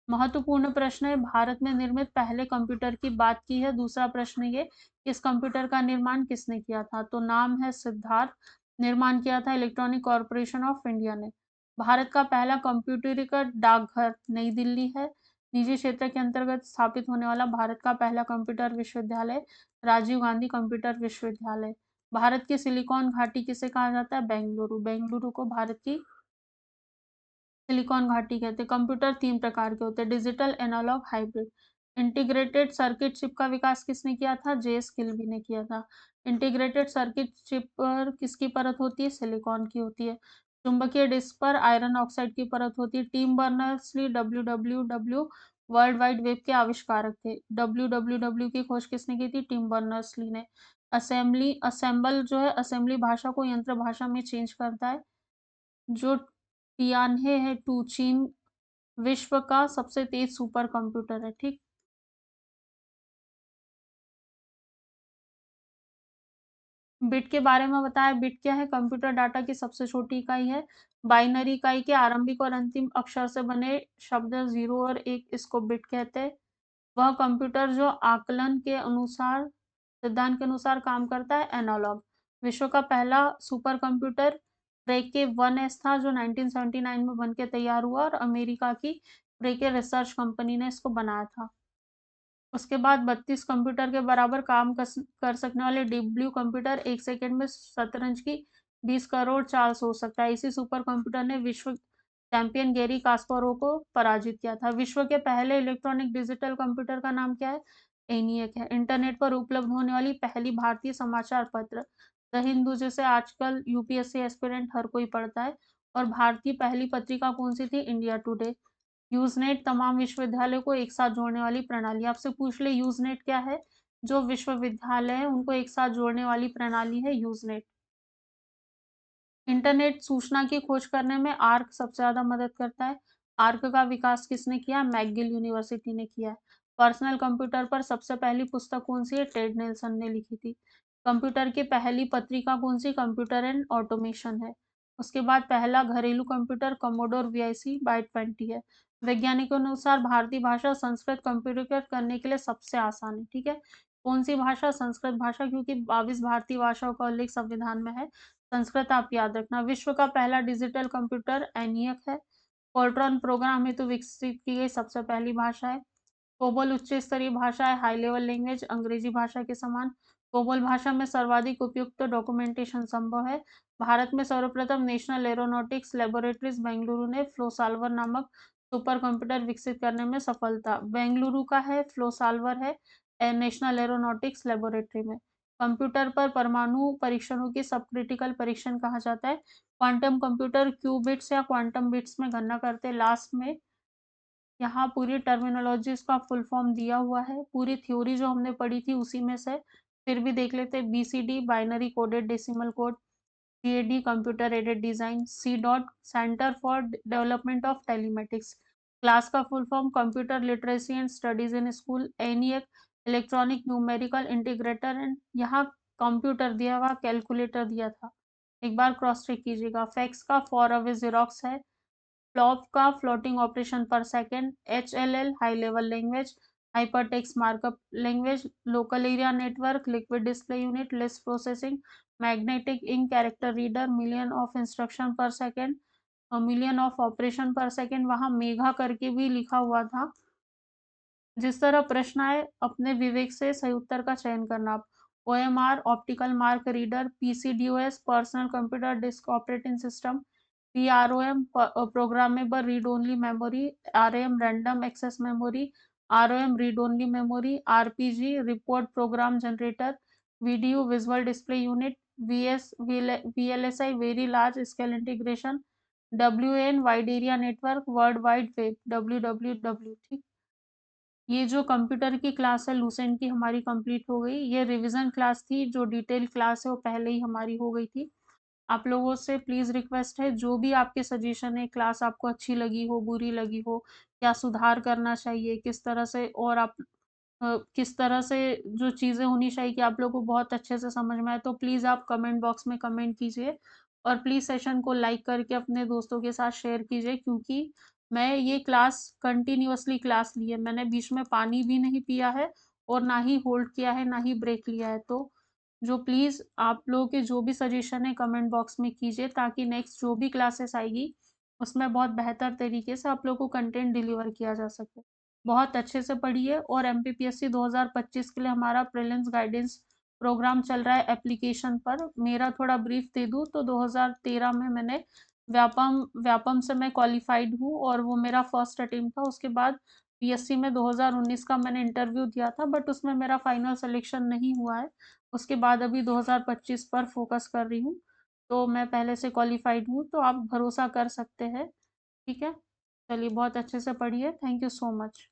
महत्वपूर्ण प्रश्न है, भारत में निर्मित पहले कंप्यूटर की बात की है। दूसरा प्रश्न ये, इस कंप्यूटर का निर्माण किसने किया था? तो नाम है सिद्धार्थ। निर्माण किया था इलेक्ट्रॉनिक कॉर्पोरेशन ऑफ इंडिया ने। भारत का पहला कंप्यूटरीकृत डाकघर नई दिल्ली है। निजी क्षेत्र के अंतर्गत स्थापित होने वाला भारत का पहला कंप्यूटर विश्वविद्यालय राजीव गांधी कंप्यूटर विश्वविद्यालय। भारत की सिलिकॉन घाटी किसे कहा जाता है? बेंगलुरु। बेंगलुरु को भारत की सिलिकॉन घाटी कहते हैं। कंप्यूटर तीन प्रकार के होते हैं, digital, analogue, hybrid. Integrated circuit chip का विकास किसने किया था? JS किल्बी ने किया था। इंटीग्रेटेड सर्किट चिप पर किसकी परत होती है? सिलिकॉन की होती है। चुंबकीय डिस्क पर आयरन ऑक्साइड की परत होती है। Tim Berners Lee WWW world wide web के आविष्कारक थे। WWW की खोज किसने की थी? टिम बर्नर्स-ली ने। असेंबल जो है, असेंबली भाषा को यंत्र भाषा में चेंज करता है। जो तियानहे है टू, चीन विश्व का सबसे तेज सुपर कंप्यूटर है, ठीक। बिट के बारे में बताया। बिट क्या है? कंप्यूटर डाटा की सबसे छोटी इकाई है। बाइनरी इकाई के आरंभिक और अंतिम अक्षर से बने शब्द 0 और 1, इसको बिट कहते हैं। वह कंप्यूटर जो आकलन के अनुसार, सिद्धांत के अनुसार काम करता है, एनालॉग। विश्व का पहला सुपर कंप्यूटर क्रेके 1S था जो 1979 में बन के तैयार हुआ और अमेरिका की क्रेके रिसर्च कंपनी ने इसको बनाया था। उसके बाद 32 कंप्यूटर के बराबर काम कर सकने वाले डीप ब्लू कंप्यूटर 1 सेकंड में शतरंज की 20 करोड़ चाल सोच सकता है। इसी सुपर कंप्यूटर ने विश्व चैंपियन गैरी कास्पारोव को पराजित किया था। विश्व के पहले इलेक्ट्रॉनिक डिजिटल कंप्यूटर का नाम क्या है? एनियक है। इंटरनेट पर उपलब्ध होने वाली पहली भारतीय समाचार पत्र द हिंदू, जिसे आजकल यूपीएससी एस्पिरेंट हर कोई पढ़ता है। और भारतीय पहली पत्रिका कौन सी थी? India today. यूजनेट तमाम विश्वविद्यालयों को एक साथ जोड़ने वाली प्रणाली। आपसे पूछ ले यूजनेट क्या है? जो विश्वविद्यालय है उनको एक साथ जोड़ने वाली प्रणाली है यूजनेट। इंटरनेट सूचना की खोज करने में आर्क सबसे ज्यादा मदद करता है। आर्क का विकास किसने किया? मैकगिल यूनिवर्सिटी ने किया है। पर्सनल कंप्यूटर पर सबसे पहली पुस्तक कौन सी है? टेड नेल्सन ने लिखी थी। कंप्यूटर की पहली पत्रिका कौन सी? कंप्यूटर एंड ऑटोमेशन है। उसके बाद पहला घरेलू कंप्यूटर कमोडोर वीआईसी बाई 20 है। वैज्ञानिकों के अनुसार भारतीय भाषा संस्कृत कंप्यूटर करने के लिए सबसे आसान है। ठीक है, कौन सी भाषा? संस्कृत भाषा, क्योंकि 22 भारतीय भाषाओं का उल्लेख संविधान में है। संस्कृत आप याद रखना। विश्व का पहला डिजिटल कंप्यूटर एनियक है। फोर्ट्रॉन प्रोग्राम हेतु विकसित की गई सबसे पहली भाषा है। कोबोल उच्च स्तरीय भाषा है, हाई लेवल लैंग्वेज, अंग्रेजी भाषा के समान। कोबोल भाषा में सर्वाधिक उपयुक्त डॉक्यूमेंटेशन संभव है। भारत में सर्वप्रथम नेशनल एरोनॉटिक्स लेबोरेटरीज बेंगलुरु ने फ्लोसाल्वर नामक सुपर कंप्यूटर विकसित करने में सफलता। बेंगलुरु का है, फ्लोसाल्वर है नेशनल एरोनॉटिक्स लेबोरेटरी में। कंप्यूटर पर परमाणु परीक्षणों की सब क्रिटिकल परीक्षण कहा जाता है। क्वांटम कंप्यूटर क्यूबिट्स या क्वांटम बिट्स में गणना करते। लास्ट में यहाँ पूरी टर्मिनोलॉजी इसका फुल फॉर्म दिया हुआ है। पूरी थ्योरी जो हमने पढ़ी थी उसी में से फिर भी देख लेते। BCD binary coded decimal code, CAD computer aided design, C dot centre for development of telematics. Class का full form computer literacy and studies in school. ENIAC electronic numerical integrator and यहाँ कंप्यूटर दिया हुआ, कैलकुलेटर दिया था। एक बार क्रॉस चेक कीजिएगा। फैक्स का फॉर अवे जीरोक्स है। फ्लॉप का floating operation per second. HLL high level language, hypertext markup language. Local area network, liquid display unit, list processing, magnetic ink character reader, million of instruction per second, million of operation per second. वहां मेगा करके भी लिखा हुआ था। जिस तरह प्रश्न आए अपने विवेक से सही उत्तर का चयन करना। OMR optical mark reader, PC DOS personal computer disk operating system, PROM programmable read only memory, R M random access memory, ROM read only memory, RPG report program generator, video visual display unit, VLSI very large scale integration, W N wide area network, world wide web W. ठीक, ये जो कंप्यूटर की क्लास है लूसेंट की हमारी कंप्लीट हो गई। ये रिवीजन क्लास थी, जो डिटेल क्लास है वो पहले ही हमारी हो गई थी। आप लोगों से प्लीज रिक्वेस्ट है, जो भी आपके सजेशन है, क्लास आपको अच्छी लगी हो, बुरी लगी हो, क्या सुधार करना चाहिए, किस तरह से और आप किस तरह से जो चीज़ें होनी चाहिए कि आप लोगों को बहुत अच्छे से समझ में आए, तो प्लीज़ आप कमेंट बॉक्स में कमेंट कीजिए। और प्लीज़ सेशन को लाइक करके अपने दोस्तों के साथ शेयर कीजिए, क्योंकि मैं ये क्लास कंटिन्यूअसली क्लास ली है। मैंने बीच में पानी भी नहीं पिया है और ना ही होल्ड किया है, ना ही ब्रेक लिया है। तो जो प्लीज़ आप लोगों के जो भी सजेशन है कमेंट बॉक्स में कीजिए, ताकि नेक्स्ट जो भी क्लासेस आएगी उसमें बहुत बेहतर तरीके से आप लोगों को कंटेंट डिलीवर किया जा सके। बहुत अच्छे से पढ़िए। और एमपीपीएससी 2025 के लिए हमारा प्रीलिम्स गाइडेंस प्रोग्राम चल रहा है एप्लीकेशन पर। मेरा थोड़ा ब्रीफ दे दूँ तो 2013 में मैंने व्यापम व्यापम से मैं क्वालिफाइड हूँ और वो मेरा फर्स्ट अटेम्प्ट था। उसके बाद पीएससी में 2019 का मैंने इंटरव्यू दिया था, बट उसमें मेरा फाइनल सिलेक्शन नहीं हुआ है। उसके बाद अभी 2025 पर फोकस कर रही हूँ। तो मैं पहले से क्वालिफाइड हूँ, तो आप भरोसा कर सकते हैं। ठीक है, चलिए बहुत अच्छे से पढ़िए। Thank you so much.